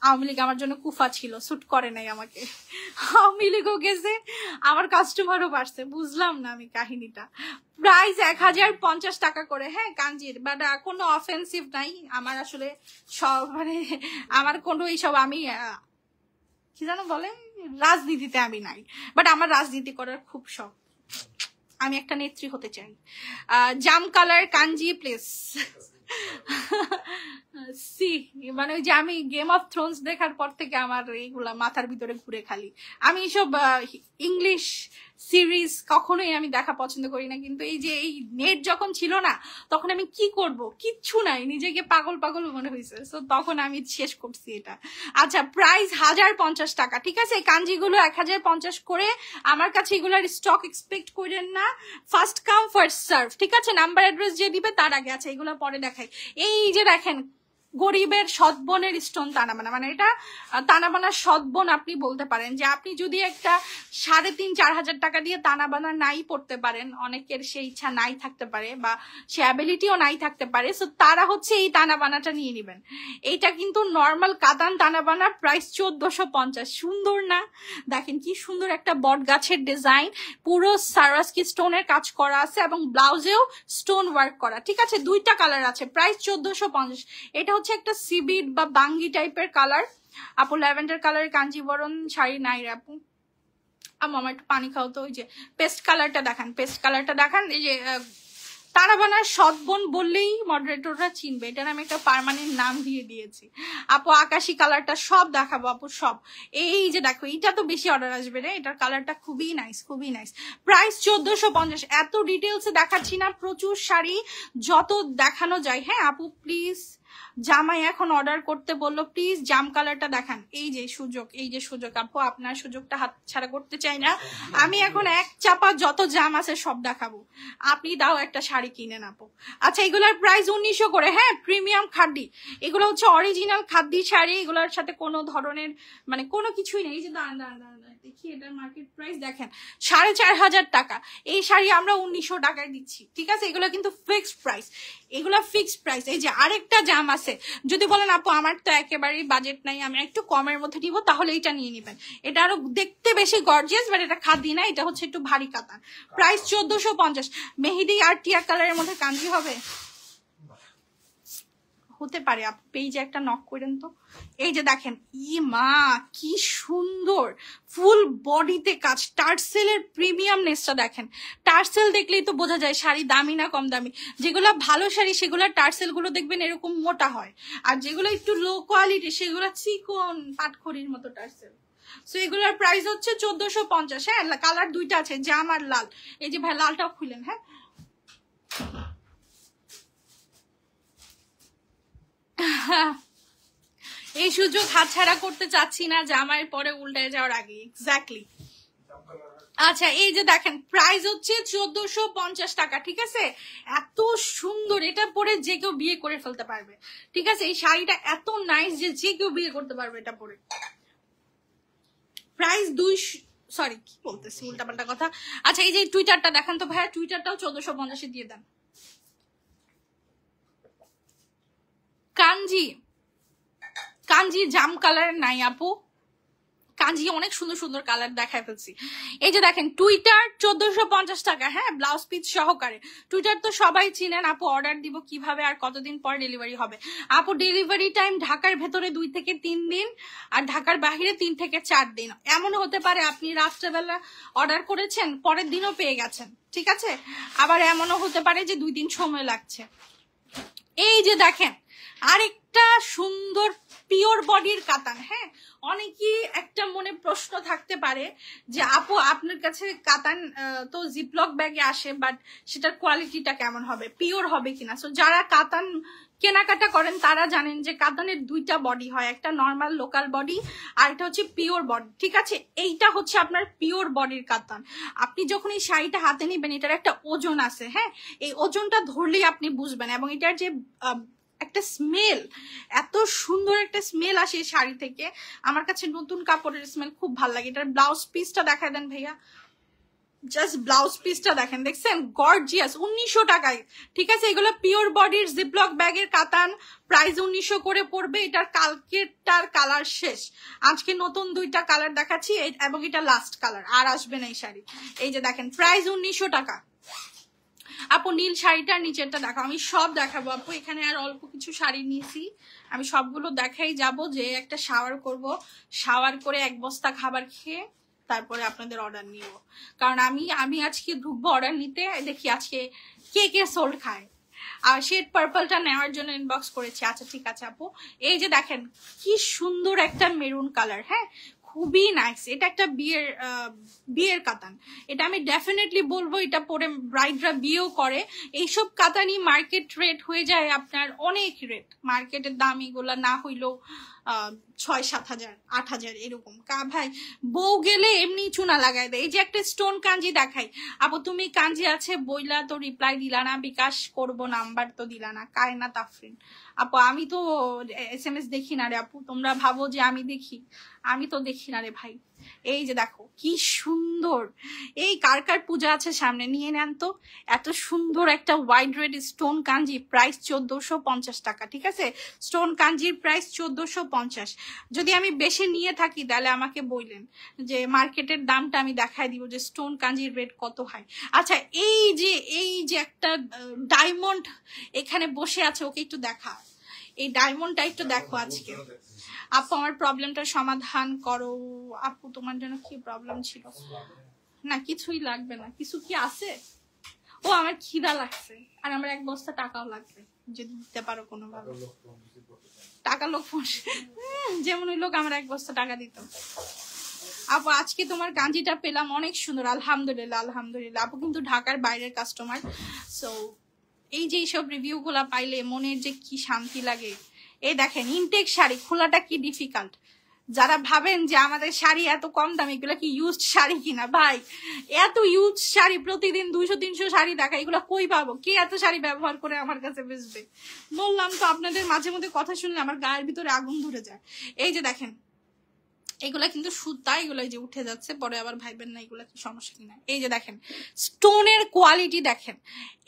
আওয়ামী লীগ আমার জন্য কুফা ছিল, স্যুট করে নাই আমাকে। আওয়ামী লীগও গেছে, আমার কাস্টমারও বাড়ছে, বুঝলাম না আমি কাহিনীটা। প্রাইস 1050 টাকা করে, হ্যাঁ কাঞ্জির, বাট কোনো অফেন্সিভ নাই আমার আসলে, সব মানে আমার কোনো এইসব, আমি কি জানো বলে, রাজনীতিতে আমি নাই, বাট আমার রাজনীতি করার খুব শখ, আমি একটা নেত্রী হতে চাই। জাম কালার কাঞ্জি প্লেস সি, মানে ওই যে আমি গেম অফ থ্রোনস দেখার পর থেকে আমার এইগুলা মাথার ভিতরে ঘুরে, খালি আমি এইসব ইংলিশ সিরিজ কখনোই আমি দেখা পছন্দ করি না, কিন্তু এই যে এই নেট যখন ছিল না, তখন আমি কি করব, কিচ্ছু নাই, নিজেকে পাগল পাগল মনে হয়েছে, তো তখন আমি শেষ করছি এটা। আচ্ছা, প্রাইস 1050 টাকা, ঠিক আছে। এই কাঞ্জিগুলো 1050 করে, আমার কাছে এগুলোর স্টক এক্সপেক্ট করেন না, ফার্স্ট কাম ফার্স্ট সার্ভ, ঠিক আছে। নাম্বার অ্যাড্রেস যে দিবে তার আগে। আচ্ছা, এগুলো পরে দেখাই। এই যে দেখেন, গরিবের সৎবনের স্টোন তানাবানা, মানে এটা তানাবানা সৎবন আপনি বলতে পারেন, যে আপনি যদি একটা 3,500-4 হাজার টাকা দিয়ে তানাবানা নাই পড়তে পারেন, অনেকের সেই ইচ্ছা নাই থাকতে পারে, বা সে অ্যাবিলিটিও নাই থাকতে পারে, সো তারা হচ্ছে এই তানাবানাটা নিয়ে নেবেন। এইটা কিন্তু নর্মাল কাতান তানাবানা, প্রাইস 1450। সুন্দর না? দেখেন কি সুন্দর একটা বট গাছের ডিজাইন, পুরো সারাস্কি স্টোনের কাজ করা আছে, এবং ব্লাউজেও স্টোন ওয়ার্ক করা, ঠিক আছে। দুইটা কালার আছে, প্রাইস 1450। এটা হচ্ছে একটা সিবিড বা বাঙ্গি টাইপের কালার। আপু ল্যাভেন্ডার কালারের কাঞ্জিবরণ শাড়ি নাই রে আপু। আমার একটু পানি খাও তো। ওই যে পেস্ট কালারটা দেখান, পেস্ট কালারটা দেখান। এই যে তারাবানার সৎবোন বললেই মডারেটররা চিনবে, এটার আমি একটা পার্মানেন্ট নাম দিয়ে দিয়েছি। আপু আকাশি কালারটা সব দেখাবো আপু, সব। এই যে দেখো, এটা তো বেশি অর্ডার আসবে রে, এটার কালারটা খুবই নাইস, খুবই নাইস। প্রাইস 1450। এত ডিটেলসে দেখাচ্ছি না, প্রচুর শাড়ি, যত দেখানো যায়। হ্যাঁ আপু প্লিজ, জামাই এখন অর্ডার করতে বললো, প্লিজ জাম কালারটা দেখান। এই যে সুযোগ, এই যে সুযোগ আপু, আপনার সুযোগটা হাত ছাড়া করতে চাই না। আমি এখন এক চাপা যত জাম আছে সব দেখাবো, আপনি দাও একটা শাড়ি কিনে আপু। আচ্ছা, এগুলার প্রাইস 1900 করে, হ্যাঁ প্রিমিয়াম খাদ্দি, এগুলো হচ্ছে অরিজিনাল খাদ্দি শাড়ি, এগুলোর সাথে কোনো ধরনের মানে কোনো কিছুই নেই। এই যে দাঁড়ান দাঁড়ান দাঁড়ান দেখি, এটার মার্কেট প্রাইস দেখেন 4500 টাকা। এই শাড়ি আমরা 1900 টাকায় দিচ্ছি, ঠিক আছে। এগুলো কিন্তু ফিক্সড প্রাইস, এগুলো ফিক্সড প্রাইস। এই যে আরেকটা জাম আছে, যদি বলেন আপু আমার তো একেবারেই বাজেট নাই, আমি একটু কমের মধ্যে নিব, তাহলে এটা নিয়ে নেবেন। এটা আরো দেখতে বেশি গর্জিয়াস, বাট এটা খাদি না, এটা হচ্ছে একটু ভারী কাতান। প্রাইস 1450। মেহেদি আর টিয়া কালারের মধ্যে কাঞ্জি হবে, হতে পারে। আপু পেজে একটা নক করেন তো। এই যে দেখেন, ই মা কি সুন্দর, ফুল বডিতে কাজ, টার্সেলের প্রিমিয়ামনেসটা দেখেন। টার্সেল দেখলেই তো বোঝা যায় শাড়ি দামি না কম দামি। যেগুলো ভালো শাড়ি সেগুলো টার্সেল গুলো দেখবেন এরকম মোটা হয়, আর যেগুলো একটু লো কোয়ালিটি সেগুলো চিকন পাটখড়ির মতো টার্সেল। সো এগুলোর প্রাইস হচ্ছে 1450। হ্যাঁ, কালার দুইটা আছে, জাম আর লাল। এই যে ভাই লালটাও খুলেন। হ্যাঁ, এই সুযোগ হাতছাড়া করতে চাচ্ছি না, জামাইয়ের পরে উল্টে যাওয়ার আগে। এক্স্যাক্টলি। আচ্ছা, এই যে দেখেন, প্রাইস হচ্ছে 1450 টাকা, ঠিক আছে। এত সুন্দর, এটা পরে যে কেউ বিয়ে করে ফেলতে পারবে, ঠিক আছে। এই শাড়িটা এত নাইস যে যে কেউ বিয়ে করতে পারবে এটা পরে। প্রাইস সরি কি বলতেছি, উল্টাপাল্টা কথা। আচ্ছা, এই যে টুইটারটা দেখান তো ভাইয়া, টুইটারটাও 1450 দিয়ে দেন। কাঞ্জি, কাঞ্জি জাম কালার নাই আপু, কাঞ্জি অনেক সুন্দর সুন্দর কালার দেখায় ফেলছি। এই যে দেখেন, টুইটার 1450 টাকা, হ্যাঁ ব্লাউজ পিস সহকারে। টুইটার তো সবাই চিনেন আপু, অর্ডার দিব কিভাবে আর কতদিন পর ডেলিভারি হবে? আপু ডেলিভারি টাইম ঢাকার ভেতরে 2 থেকে 3 দিন, আর ঢাকার বাহিরে 3 থেকে 4 দিন। এমন হতে পারে আপনি রাত্রেবেলা অর্ডার করেছেন, পরের দিনও পেয়ে গেছেন, ঠিক আছে। আবার এমনও হতে পারে যে 2 দিন সময় লাগছে। এই যে দেখেন, আরেকটা সুন্দর পিওর বডির কাতান। হ্যাঁ, অনেকেই একটা মনে প্রশ্ন থাকতে পারে যে আপু আপনার কাছে কাতান তো জিপলক ব্যাগে আসে, বাট সেটার কোয়ালিটিটা কেমন হবে, পিওর হবে কিনা। সো যারা কাতান কেনাকাটা করেন তারা জানেন যে কাতানের 2টা বডি হয়, একটা নর্মাল লোকাল বডি আর এটা হচ্ছে পিওর বডি, ঠিক আছে। এইটা হচ্ছে আপনার পিওর বডির কাতান। আপনি যখন এই শাড়িটা হাতে নেবেন, এটার একটা ওজন আছে, হ্যাঁ এই ওজনটা ধরলেই আপনি বুঝবেন। এবং এটার যে একটা স্মেল, এত সুন্দর একটা স্মেল আসে এই শাড়ি থেকে, আমার কাছে নতুন কাপড়ের স্মেল খুব ভালো লাগে। এটার ব্লাউজ পিসটা দেখায় দেন ভাইয়া। জাস্ট ব্লাউজ পিসটা দেখেন, দেখছেন গর্জিয়াস, 1900 টাকায়। ঠিক আছে, এগুলো পিওর বডির জিপলক ব্যাগের কাতান, প্রাইস 1900 করে পড়বে। এটার কালকেরটার কালার শেষ, আজকে নতুন 2টা কালার দেখাচ্ছি এবং এটা লাস্ট কালার, আর আসবে না এই শাড়ি। এই যে দেখেন প্রাইস 1900 টাকা। আপু নীল শাড়িটার নিচেরটা দেখো, আমি সব দেখাবো আপু, এখানে আর অল্প কিছু শাড়ি নিয়েছি, আমি সবগুলো দেখাই যাব। যে একটা শাওয়ার করব, শাওয়ার করে 1 বস্তা খাবার খেয়ে তারপরে আপনাদের অর্ডার নিব, কারণ আমি আজকে ঢুকবো অর্ডার নিতে, দেখি আজকে কে কে সোল্ড খায়। আর শেড পার্পলটা নেওয়ার জন্য ইনবক্স করেছি। আচ্ছা ঠিক আছে আপু, এই যে দেখেন কি সুন্দর একটা মেরুন কালার, হ্যাঁ খুবই নাইস। এটা একটা বিয়ের কাতান, এটা আমি ডেফিনেটলি বলবো এটা পরে ব্রাইডরা বিয়েও করে। এইসব কাতানই মার্কেট রেট হয়ে যায় আপনার অনেক রেট, মার্কেটের দাম এগুলা না হইলেও 6-7 হাজার 8 হাজার এরকম। ভাই বউ গেলে এমনি চুনা লাগাই দেয়। এই যে একটা স্টোন কাঞ্জি দেখাই আপু, তুমি কাঞ্জি আছে বইলা তো রিপ্লাই দিলা না, বিকাশ করব নাম্বার তো দিলা না। কায়না তাফরিন আপু, আমি তো SMS দেখি না রে আপু, তোমরা ভাবো যে আমি দেখি, আমি তো দেখি না রে ভাই। এই যে দেখো কি সুন্দর, এই কার কার পূজা আছে সামনে, নিয়ে নেন তো। এত সুন্দর একটা ওয়াইড রেড স্টোন কাঞ্জি, প্রাইস 1450 টাকা। ঠিক আছে, স্টোন কাঞ্জির প্রাইস 1450। যদি আমি বেশি নিয়ে থাকি তাহলে আমাকে বললেন, যে মার্কেটের দামটা আমি দেখাই দিব যে স্টোন কাঞ্জির রেট কত হয়। আচ্ছা এই যে একটা ডায়মন্ড এখানে বসে আছে, ওকে একটু দেখা, এই ডায়মন্ডটা একটু দেখো আজকে। আপু আমার প্রবলেমটা সমাধান করো। আপু তোমার জন্য কি প্রবলেম ছিল? না কিছুই লাগবে না। কিছু কি আছে? ও আমার খিদা লাগছে, আর আমার 1 বস্তা টাকাও লাগবে, যদি দিতে পারো কোনোভাবে। টাকা লোক যেমন ওই লোক আমার 1 বস্তা টাকা দিত। আপু আজকে তোমার কাঞ্জিটা পেলাম অনেক সুন্দর, আলহামদুলিল্লাহ আলহামদুলিল্লাহ। আপু কিন্তু ঢাকার বাইরের কাস্টমার, সো এই যে এইসব রিভিউ গুলা পাইলে মনের যে কি শান্তি লাগে। এই দেখেন ইনটেক শাড়ি খোলাটা কি ডিফিকাল্ট। যারা ভাবেন যে আমাদের শাড়ি এত কম দাম, এগুলা কি ইউজড শাড়ি কিনা, ভাই এত ইউজ শাড়ি প্রতিদিন 200-300 শাড়ি দেখা, এগুলো কই পাবো? কে এত শাড়ি ব্যবহার করে আমার কাছে বেচবে? বললাম তো আপনাদের মাঝে মধ্যে কথা শুনলে আমার গায়ের ভিতরে আগুন ধরে যায়। এই যে দেখেন এগুলা কিন্তু সুতা, এগুলো যে উঠে যাচ্ছে, পরে আবার ভাইবেন না এগুলা কি সমস্যা কিনা। এই যে দেখেন স্টোনের কোয়ালিটি দেখেন,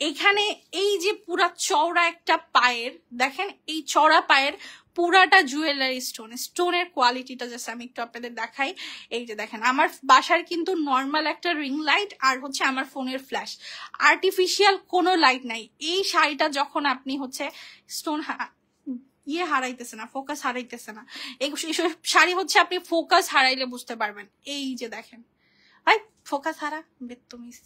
এখানে এই যে পুরা চওড়া একটা পায়ের, দেখেন এই চওড়া পায়ের পুরাটা জুয়েলারি স্টোন, স্টোনের কোয়ালিটিটা জাস্ট আমি একটু আপনাদের দেখাই। এই যে দেখেন আমার বাসার কিন্তু নর্মাল একটা রিং লাইট আর হচ্ছে আমার ফোনের ফ্ল্যাশ, আর্টিফিশিয়াল কোনো লাইট নাই। এই শাড়িটা যখন আপনি হচ্ছে স্টোন হারাইতেছে না, ফোকাস হারাইতেছে না, এইসব শাড়ি হচ্ছে আপনি ফোকাস হারাইলে বুঝতে পারবেন। এই যে দেখেন ভাই ফোকাস হারা বেত্তমিস।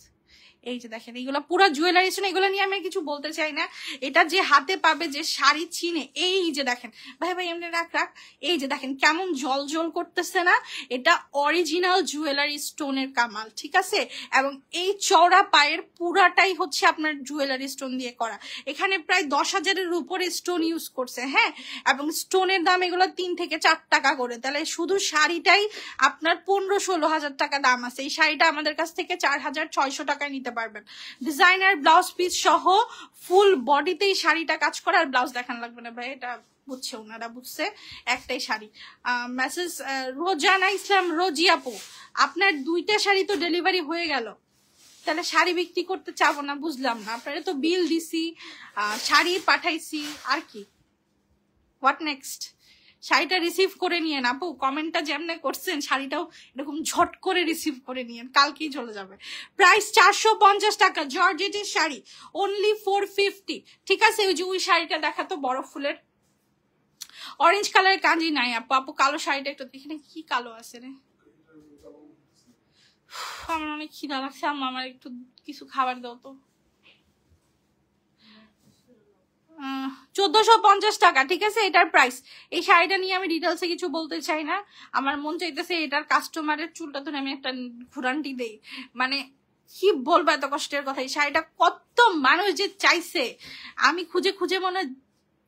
এই যে দেখেন এইগুলো পুরো জুয়েলারি স্টোন, এগুলো নিয়ে আমি কিছু বলতে চাই না, এটা যে হাতে পাবে যে শাড়ি চিনে। এই যে দেখেন ভাই এমনি রাখ। এই যে দেখেন কেমন জল জল করতেছে না, এটা অরিজিনাল জুয়েলারি স্টোনের কামাল। ঠিক আছে, এবং এই চওড়া পায়ের পুরাটাই হচ্ছে আপনার জুয়েলারি স্টোন দিয়ে করা। এখানে প্রায় 10,000-এর উপরে স্টোন ইউজ করছে, হ্যাঁ, এবং স্টোনের দাম এগুলো 3 থেকে 4 টাকা করে। তাহলে শুধু শাড়িটাই আপনার 15-16 হাজার টাকা দাম আছে। এই শাড়িটা আমাদের কাছ থেকে 4,600 টাকায় নিতে পারবেন। ডিজাইনার ব্লাউজ পিস সহ ফুল বডিতেই শাড়িটা কাজ করা, আর ব্লাউজ দেখান লাগবে না ভাই, এটা বুঝছে ওনারা, বুঝছে একটাই শাড়ি। মেসেজ রোজানা ইসলাম রোজি আপু, আপনার 2টা শাড়ি তো ডেলিভারি হয়ে গেল, তাহলে শাড়ি বিক্রি করতে চাবো না, বুঝলাম না। আপনারা তো বিল দিছি, শাড়ি পাঠাইছি, আর কি হোয়াট নেক্সট? শাড়িটা রিসিভ করে নিয়েন আপু, কমেন্টটা যেমনে করছেন শাড়িটাও এরকম ঝট করে রিসিভ করে নিয়েন, কালকেই চলে যাবে। প্রাইস 450 টাকা, জর্জেটের শাড়ি, অনলি 450। ঠিক আছে, ওই যে ওই শাড়িটা দেখাতো বড় ফুলের অরেঞ্জ কালারের কাঞ্জি নাই আপু। আপু কালো শাড়িটা একটু দেখে, কি কালো আছে রে, আমার অনেক খিদা লাগছে, আমার একটু কিছু খাবার দাও তো। 1450 টাকা। ঠিক আছে, এটার প্রাইস। এই শাড়িটা নিয়ে আমি ডিটেলসে কিছু বলতে চাই না, আমার মন চাইতেছে এটার কাস্টমারের চুলটা ধরে আমি একটা ঘুরান্টি দেই, মানে কি বলবো এত কষ্টের কথা। এই শাড়িটা কত মানুষ যে চাইছে, আমি খুঁজে খুঁজে মনে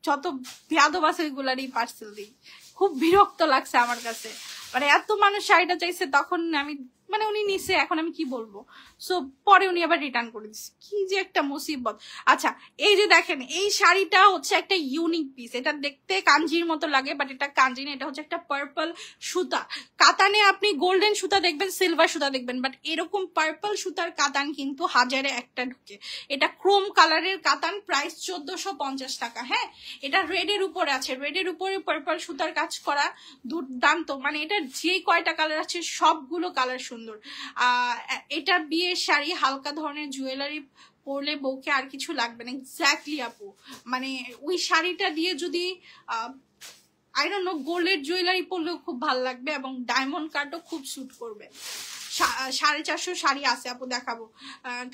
যত বেয়াদব আছে ওইগুলারই পার্সেল দিই। খুব বিরক্ত লাগছে আমার কাছে, মানে এত মানুষ শাড়িটা চাইছে, তখন আমি মানে উনি নিছে, এখন আমি কি বলবো। সো পরে উনি আবার রিটার্ন করে দিচ্ছে, কি যে একটা মুসিবত। আচ্ছা এই যে দেখেন, এই শাড়িটা হচ্ছে একটা ইউনিক পিস, এটা দেখতে কাঞ্জির মতো লাগে বাট এটা কাঞ্জি না, এটা হচ্ছে একটা পার্পল সুতা কাতানে। আপনি গোল্ডেন সুতা দেখবেন, সিলভার সুতা দেখবেন, বাট এরকম পার্পল সুতার কাতান কিন্তু হাজারে একটা ঢুকে। এটা ক্রোম কালারের কাতান, প্রাইস 1450 টাকা। হ্যাঁ, এটা রেডের উপরে আছে, রেডের উপরে পার্পল সুতার কাজ করা, দুর্দান্ত। মানে এটা যে কয়টা কালার আছে সবগুলো কালার সুন্দর। এটা বিয়ের শাড়ি, হালকা ধরনের জুয়েলারি পরলে বউকে আর কিছু লাগবে না। এক্স্যাক্টলি আপু, মানে ওই শাড়িটা দিয়ে যদি আই ডোন্ট নো গোল্ডের জুয়েলারি পরলেও খুব ভালো লাগবে, এবং ডায়মন্ড কাটও খুব স্যুট করবে। 450 শাড়ি আছে আপু, দেখাবো।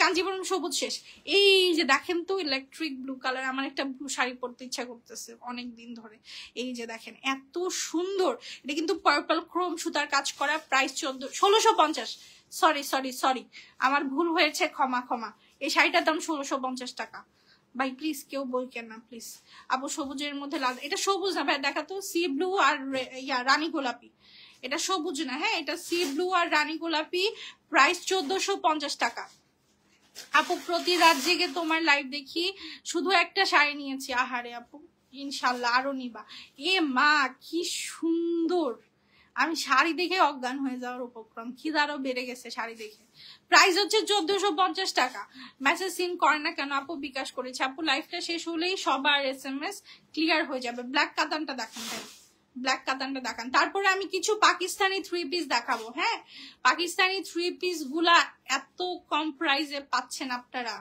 কাঞ্জিবরম সবুজ শেষ। এই যে দেখেন তো ইলেকট্রিক ব্লু কালার, আমার একটা ব্লু শাড়ি পরতে ইচ্ছা করতেছে অনেক দিন ধরে। এই যে দেখেন এত সুন্দর, এটা কিন্তু পার্পল ক্রোম সুতার কাজ করা, প্রাইস 1650। সরি আমার ভুল হয়েছে, ক্ষমা। এই শাড়িটার দাম 1650 টাকা। ভাই প্লিজ কেউ বই কেন না প্লিজ। আপু সবুজের মধ্যে লাল, এটা সবুজ না ভাই, দেখাতো সি ব্লু আর রানী গোলাপি। এটা সবুজ না, হ্যাঁ এটা সি ব্লু আর রানী গোলাপি, প্রাইস 1450 টাকা। আপু প্রতি রাত জেগে তোমার লাইভ দেখি, শুধু একটা শাড়ি নিয়েছি। আহারে আপু, ইনশাল্লাহ আরো নিবা। এ মা কি সুন্দর, আমি শাড়ি দেখে অজ্ঞান হয়ে যাওয়ার উপক্রম, খিদারও বেড়ে গেছে শাড়ি দেখে। প্রাইস হচ্ছে 1450 টাকা। মেসেজ সিন করে না কেন আপু? বিকাশ করেছে আপু, লাইফটা শেষ হলেই সবার SMS ক্লিয়ার হয়ে যাবে। ব্ল্যাক কাতানটা দেখেন ভাই, ব্ল্যাক কাতানটা দেখান। তারপরে আমি কিছু পাকিস্তানি 3 পিস দেখাবো। হ্যাঁ, পাকিস্তানি 3 পিস গুলা এত কম প্রাইসে পাচ্ছেন আপনারা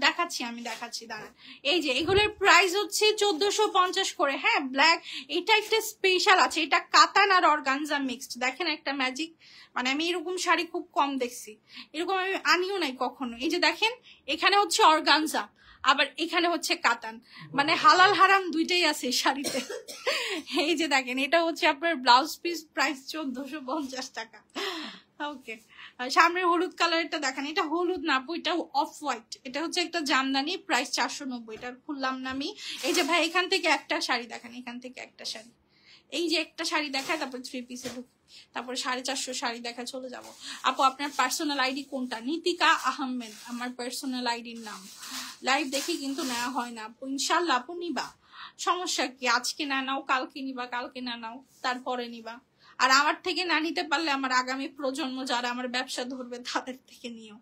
দেখাচ্ছি দাঁড়ান। এই যে এগুলোর প্রাইস হচ্ছে 1450 করে। হ্যাঁ, ব্ল্যাক, এটা একটা স্পেশাল আছে, এটা কাতান আর অর্গানজা মিক্সড। দেখেন একটা ম্যাজিক, মানে আমি এরকম শাড়ি খুব কম দেখছি, এরকম আমি আনিও নাই কখনো। এই যে দেখেন, এখানে হচ্ছে অর্গানজা, আবার এখানে হচ্ছে কাতান, মানে হালাল হারাম দুইটাই আছে শাড়িতে। এই যে দেখেন, এটা হচ্ছে আপনার ব্লাউজ পিস, প্রাইস 1450 টাকা। ওকে, সামনের হলুদ কালারটা দেখেন, এটা হলুদ না আপু, এটা অফ হোয়াইট, এটা হচ্ছে একটা জামদানি, প্রাইস 490। এটা খুললাম না আমি। এই যে ভাই এখান থেকে একটা শাড়ি দেখেন, এখান থেকে একটা শাড়ি, এই যে একটা শাড়ি দেখায়, তারপর 3 পিসে ঢুকি, তারপরে 450 শাড়ি দেখা চলে যাব। আপু আপনার পার্সোনাল আইডি কোনটা? নিতিকা আহমেদ আমার পার্সোনাল আইডির নাম। লাইভ দেখি কিন্তু নেওয়া হয় না আপু, ইনশাল্লাহ আপু নিবা, সমস্যা কি? আজকে না নাও কালকে নিবা, কালকে না নাও তারপরে নিবা। আর আমার থেকে না নিতে পারলে আমার আগামী প্রজন্ম যারা আমার ব্যবসা ধরবে তাদের থেকে নিও।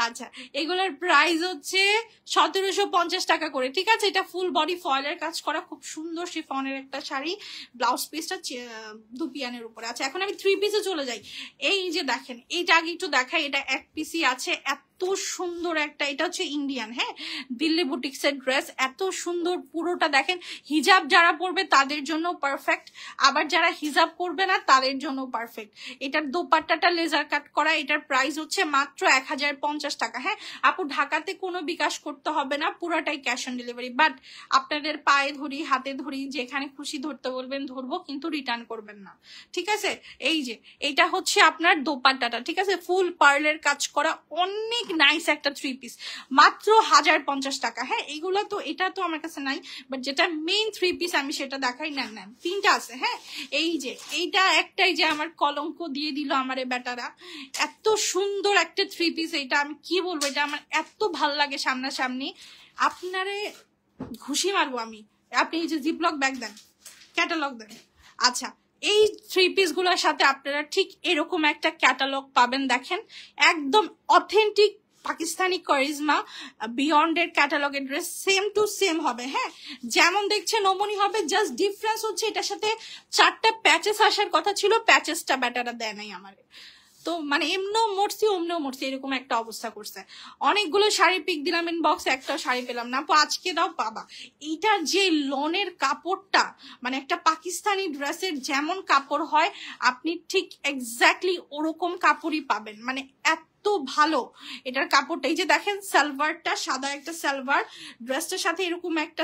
আচ্ছা, এগুলোর প্রাইস হচ্ছে 1750 টাকা করে, ঠিক আছে। এটা ফুল বডি ফয়েলের কাজ করা, খুব সুন্দর শিফনের একটা শাড়ি, ব্লাউজ পিসটা দুপিয়ানের উপরে। আচ্ছা, এখন আমি 3 পিসে চলে যাই। এই যে দেখেন, এইটা আগে একটু দেখাই, এটা 1 পিসই আছে, এত সুন্দর একটা, এটা হচ্ছে ইন্ডিয়ান, হ্যাঁ দিল্লি বুটিক্সের ড্রেস, এত সুন্দর পুরোটা দেখেন। হিজাব যারা পরবে তাদের জন্য পারফেক্ট, আবার যারা হিজাব পরবে না তাদের জন্য পারফেক্ট। এটার দোপাট্টাটা লেজার কাট করা, এটার প্রাইস হচ্ছে মাত্র 1050 টাকা। হ্যাঁ আপু, ঢাকাতে কোনো বিকাশ করতে হবে না, পুরাটাই ক্যাশ অন ডেলিভারি। বাট আপনাদের পায়ে ধরি, হাতে ধরি, যেখানে খুশি ধরতে বলবেন ধরবো, কিন্তু রিটার্ন করবেন না, ঠিক আছে। এই যে এইটা হচ্ছে আপনার দোপাট্টাটা, ঠিক আছে, ফুল পার্লের কাজ করা, অনেক নাইস একটা 3 পিস, মাত্র 1050 টাকা। হ্যাঁ, এইগুলো তো, এটা তো আমার কাছে নাই, বাট যেটা মেইন 3 পিস আমি সেটা দেখাই। নেন 3টা আছে। হ্যাঁ, এই যে এইটা একটাই যে আমার কলঙ্ক দিয়ে দিল আমারে বেটারা, এত সুন্দর একটা 3 পিস, এটা আমি কি বলবো, এটা আমার এত ভাল লাগে সামনাসামনি, আপনারে ঘুষি মারবো আমি। আপনি এই যে জিপলক ব্যাগ দেন, ক্যাটালগ দেন। আচ্ছা, এই 3 পিস গুলোর সাথে আপনারা ঠিক এরকম একটা ক্যাটালগ পাবেন, দেখেন একদম অথেন্টিক পাকিস্তানি কারিজমা বিয়ন্ডের ক্যাটালগের ড্রেস, সেম টু সেম হবে। হ্যাঁ, যেমন দেখছেন অমনই হবে, জাস্ট ডিফারেন্স হচ্ছে এটার সাথে 4টা প্যাচেস আসার কথা ছিল, প্যাচেসটা ব্যাটারা দেয় নাই আমারে, তো মানে এমনও মরছি অমনও মরছি, এরকম একটা অবস্থা করছে। অনেকগুলো শাড়ি পিক দিলাম ইনবক্সে, একটাও শাড়ি পেলাম না আপু, আজকে দাও পাবা। এইটার যে লনের কাপড়টা, মানে একটা পাকিস্তানি ড্রেসের যেমন কাপড় হয়, আপনি ঠিক এক্স্যাক্টলি ওরকম কাপড়ই পাবেন, মানে এত এত ভালো এটার কাপড়টা। এই যে দেখেন সালোয়ারটা, সাদা একটা সালোয়ার, ড্রেসটার সাথে এরকম একটা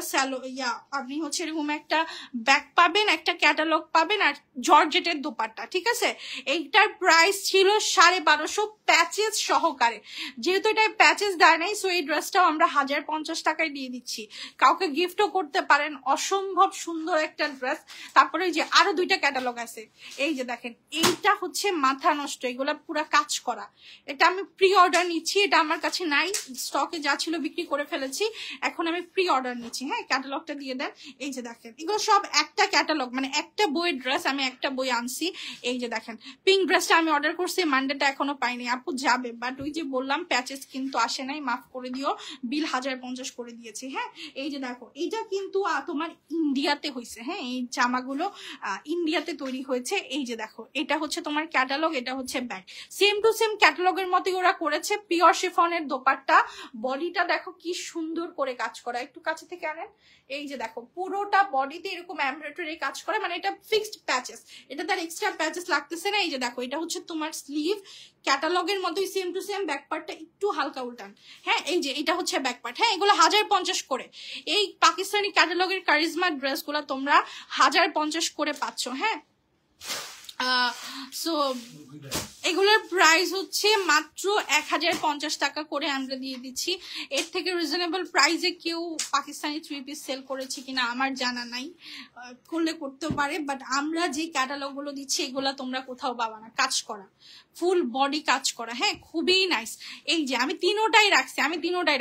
আপনি হচ্ছে এরকম একটা ব্যাগ পাবেন, একটা ক্যাটালগ পাবেন, আর জর্জেটের দোপাট্টা, ঠিক আছে। এইটার প্রাইস ছিল 1250 প্যাচেস সহকারে। যেহেতু এটা প্যাচেস দেয় নাই, সো এই ড্রেসটাও আমরা 1050 টাকায় দিয়ে দিচ্ছি। কাউকে গিফটও করতে পারেন, অসম্ভব সুন্দর একটা ড্রেস। তারপরে এই যে আরো দুইটা ক্যাটালগ আছে, এই যে দেখেন এইটা হচ্ছে মাথা নষ্ট, এগুলা পুরা কাজ করা। এটা আমি প্রি অর্ডার নিচ্ছি, এটা আমার কাছে নাই, স্টকে যা ছিল বিক্রি করে ফেলেছি, এখন আমি প্রি অর্ডার নিচ্ছি। হ্যাঁ, ক্যাটালগটা দিয়ে দেন। এই যে দেখেন এগুলো সব একটা ক্যাটালগ, মানে একটা বইয়ের ড্রেস, আমি একটা বই আনছি। এই যে দেখেন পিঙ্ক ড্রেসটা আমি অর্ডার করছি, মানডেটা এখনো পাইনি, আপু যাবে, বাট ওই যে বললাম প্যাচেস কিন্তু আসে নাই, মাফ করে দিও, বিল 1050 করে দিয়েছি। হ্যাঁ, এই যে দেখো এইটা কিন্তু তোমার ইন্ডিয়াতে হয়েছে। হ্যাঁ, এই জামাগুলো ইন্ডিয়াতে তৈরি হয়েছে। এই যে দেখো এটা হচ্ছে তোমার ক্যাটালগ, এটা হচ্ছে ব্যাগ, সেম টু সেম ক্যাটালগের মতোই ওরা করেছে। পিওর শিফনের দোপাট্টা, বডিটা দেখো কি সুন্দর করে কাজ করা, একটু কাছে থেকে আনেন। এই যে দেখো পুরোটা বডিতে এরকম এমব্রয়ডারি কাজ করা, মানে এটা ফিক্সড প্যাচেস, এটা তার এক্সট্রা প্যাচেস লাগতেছে না। এই যে দেখো এটা হচ্ছে তোমার স্লিভ, ক্যাটালগের মতোই সেম টু সেম, ব্যাক পার্টটা একটু হালকা উল্টান। হ্যাঁ, এই যে এটা হচ্ছে ব্যাক পার্ট। হ্যাঁ, এগুলো 1050 করে। এই পাকিস্তানি ক্যাটালগের কারিজমা ড্রেসগুলো তোমরা 1050 করে পাচ্ছ। হ্যাঁ, সো এগুলোর প্রাইস হচ্ছে মাত্র 1050 টাকা করে আমরা দিয়ে দিচ্ছি। এর থেকে রিজনেবল প্রাইসে কেউ পাকিস্তানি 3 পিস সেল করেছে কিনা আমার জানা নাই, করলে করতে পারে, বাট আমরা যে ক্যাটালগ গুলো দিচ্ছি এগুলা তোমরা কোথাও পাবা না, কাজ করা, ফুল বডি কাজ করা। হ্যাঁ, খুবই নাইস। এই যে আমি তিনোটাই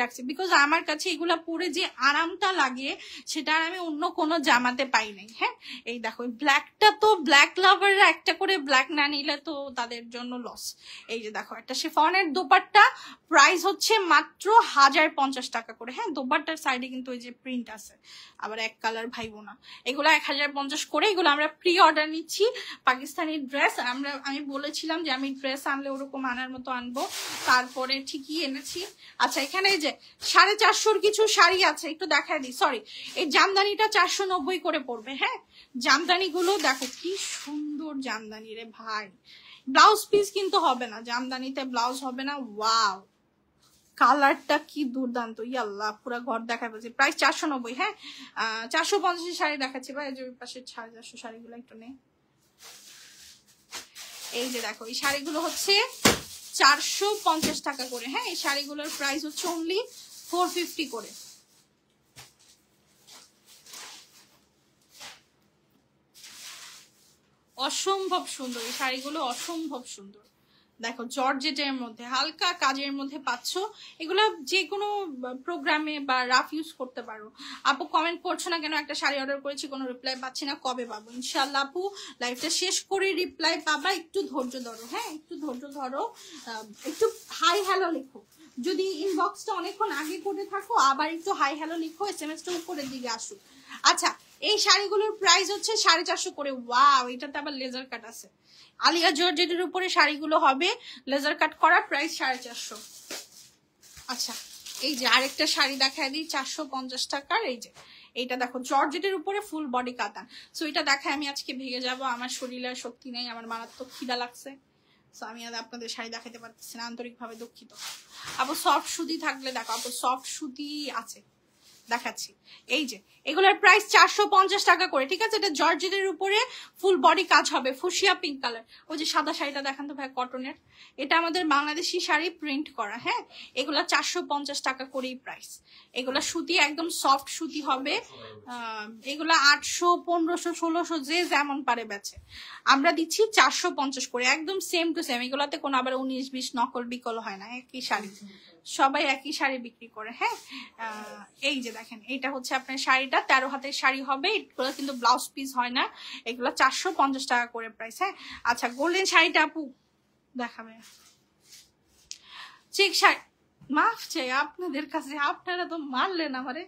রাখছি, বিকজ আমার কাছে এগুলা পরে যে আরামটা লাগে সেটা আমি অন্য কোনো জামাতে পাই নাই। হ্যাঁ, এই দেখো ব্ল্যাকটা তো ব্ল্যাক লাভাররা একটা করে ব্ল্যাক না নিলে তো তাদের জন্য লস। এই যে দেখো একটা শিফনের দোপাট্টা, প্রাইস হচ্ছে মাত্র 1050 টাকা করে। হ্যাঁ, দোপাট্টার সাইডে কিন্তু ওই যে প্রিন্ট আছে, আবার এক কালার ভাইবো না, এগুলো 1050 করে। এগুলো আমরা প্রি অর্ডার নিচ্ছি। পাকিস্তানি ড্রেস আমি বলেছিলাম যে আমি ড্রেস আনলে ওরকম আনার মতো আনবো, তারপরে ঠিকই এনেছি। আচ্ছা, এখানে এই যে 450 কিছু শাড়ি আছে, একটু দেখাই দিই, সরি। এই জামদানিটা 490 করে পড়বে। হ্যাঁ, জামদানি গুলো দেখো কি সুন্দর জামদানি রে ভাই, ব্লাউজ পিস কিন্তু হবে না, জামদানিতে ব্লাউজ হবে না। ওয়াও, কালারটা কি দুর্দান্ত, ইয়াল্লাহ পুরো ঘর দেখা যাচ্ছে। প্রাইস 490। হ্যাঁ, 450 শাড়ি দেখাচ্ছি ভাই, যে পাশে 450 শাড়িগুলো একটু নেই। এই যে দেখো এই শাড়িগুলো হচ্ছে 450 টাকা করে। হ্যাঁ, এই শাড়িগুলোর প্রাইস হচ্ছে অনলি 450 করে। অসম্ভব সুন্দর এই শাড়িগুলো, অসম্ভব সুন্দর। দেখো জর্জেটের মধ্যে হালকা কাজের মধ্যে পাচ্ছ, এগুলো যে কোনো প্রোগ্রামে বা রাফ ইউজ করতে পারো। আপু কমেন্ট করছো না কেন, একটা শাড়ি অর্ডার করেছি কোনো রিপ্লাই পাচ্ছি না, কবে পাবো? ইনশাল্লাহ আপু লাইভটা শেষ করে রিপ্লাই পাবা, একটু ধৈর্য ধরো। হ্যাঁ, একটু ধৈর্য ধরো, একটু হাই হ্যালো লিখো। যদি ইনবক্সটা অনেকক্ষণ আগে করে থাকো আবার একটু হাই হ্যালো লিখো, এসএমএসটা উপরের দিকে আসুক। আচ্ছা, এই শাড়িগুলোর প্রাইস হচ্ছে 450 করে। ওয়াও, এটাতে আবার লেজার কাট আছে। আলিয়া জর্জেটের উপরে শাড়িগুলো হবে লেজার কাট করা, প্রাইস 450। আচ্ছা, এই যে আরেকটা শাড়ি দেখায় দিই 450 টাকার। এই যে এইটা দেখো জর্জেটের উপরে ফুল বডি কাতান। সো এটা দেখায় আমি আজকে ভেঙে যাব, আমার শরীরে শক্তি নেই, আমার মারাত্মক খিদা লাগছে, সো আমি আর আপনাদের শাড়ি দেখাতে পারতেছি না, আন্তরিকভাবে দুঃখিত। আপু সফট সুতি থাকলে দেখো, আপু সফট সুতি আছে দেখাচ্ছি। এই যে এগুলোর প্রাইস 450 টাকা করে, ঠিক আছে। এটা জর্জেটের উপরে ফুল বডি কাজ হবে, ফুশিয়া পিঙ্ক কালার। ওই যে সাদা শাড়িটা দেখান তো ভাই, কটনের, এটা আমাদের বাংলাদেশি শাড়ি প্রিন্ট করা। হ্যাঁ, এগুলা 450 টাকা করেই প্রাইস। এগুলা সুতি একদম সফট সুতি হবে, এগুলা 800, 1500, 1600 যে যেমন পারে বেচে। আমরা দিচ্ছি 450 করে, একদম সেম টু সেম। এগুলাতে কোনো আবার 19-20 নকল বিকল হয় না, একই শাড়ি, সবাই একই শাড়ি বিক্রি করে। হ্যাঁ, এই যে দেখেন এটা হচ্ছে আপনার শাড়িটা 13 হাতের শাড়ি হবে, এগুলো কিন্তু ব্লাউজ পিস হয় না, এগুলো 450 টাকা করে প্রাইস। হ্যাঁ, আচ্ছা গোল্ডেন শাড়িটা আপু দেখাবে, চেক শাড়ি, মাফ চাই আপনাদের কাছে, আপনারা তো মারলেন আমারে,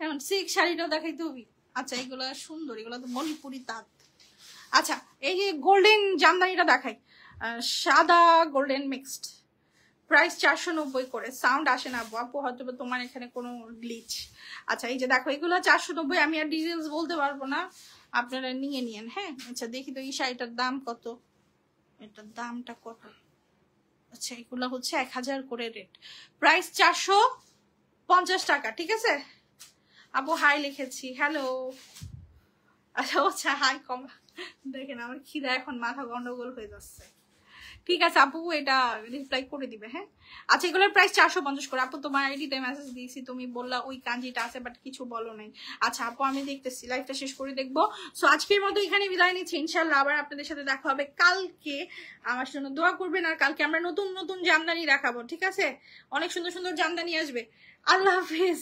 এখন চেক শাড়িটাও দেখাইতে হবে। আচ্ছা, এগুলো সুন্দর, এগুলো তো মণিপুরি তাঁত। আচ্ছা, এই যে গোল্ডেন জামদানিটা দেখাই, সাদা গোল্ডেন মিক্সড, প্রাইস 490 করে। সাউন্ড আসে না আপু, হয়তো তোমার এখানে কোনো গ্লিচ। আচ্ছা, এই যে দেখো এগুলো 490, আমি আর ডিটেলস বলতে পারবো না, আপনারা নিয়ে নিয়েন। হ্যাঁ, আচ্ছা দেখি তো এই শাড়িটার দাম কত, এটার দামটা কত। আচ্ছা এগুলো হচ্ছে 1000 করে রেট, প্রাইস 450 টাকা, ঠিক আছে আপু হাই লিখেছি, হ্যালো। আচ্ছা হাই কম, দেখেন আমার খিদা এখন মাথা গন্ডগোল হয়ে যাচ্ছে। ঠিক আছে আপু এটা রিপ্লাই করে দিবে, হ্যাঁ। আচ্ছা এগুলোর প্রাইস 450 করে। আপু তোমার আইডিতে মেসেজ দিয়েছি, তুমি বললা ওই কাঞ্জিটা আছে বাট কিছু বলো নাই। আচ্ছা আপু আমি দেখতেছি, লাইভটা শেষ করে দেখবো। সো আজকের মতো এখানে বিদায় নিচ্ছি, ইনশাল্লাহ আবার আপনাদের সাথে দেখা হবে কালকে। আমার জন্য দোয়া করবেন, আর কালকে আমরা নতুন নতুন জামদানি দেখাবো, ঠিক আছে, অনেক সুন্দর সুন্দর জামদানি আসবে। আল্লাহ হাফিজ।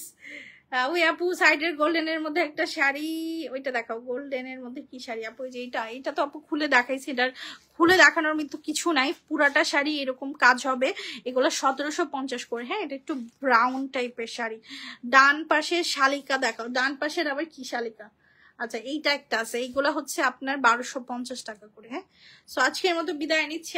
ওই আপু সাইডের গোল্ডেনের মধ্যে একটা শাড়ি, ওইটা দেখাও, গোল্ডেনের মধ্যে কি শাড়ি আপু? যে এটা তো আপু খুলে দেখাইছি, এটার খুলে দেখানোর মতো কিছু নাই, পুরাটা শাড়ি এরকম কাজ হবে। এগুলো 1750 করে, হ্যাঁ। এটা একটু ব্রাউন টাইপের শাড়ি। ডান পাশে শালিকা দেখাও, ডান পাশের আবার কি শালিকা? আচ্ছা এইটা একটা আছে, এইগুলা হচ্ছে আপনার 1250 টাকা করে, হ্যাঁ। সো আজকের মতো বিদায় নিচ্ছি।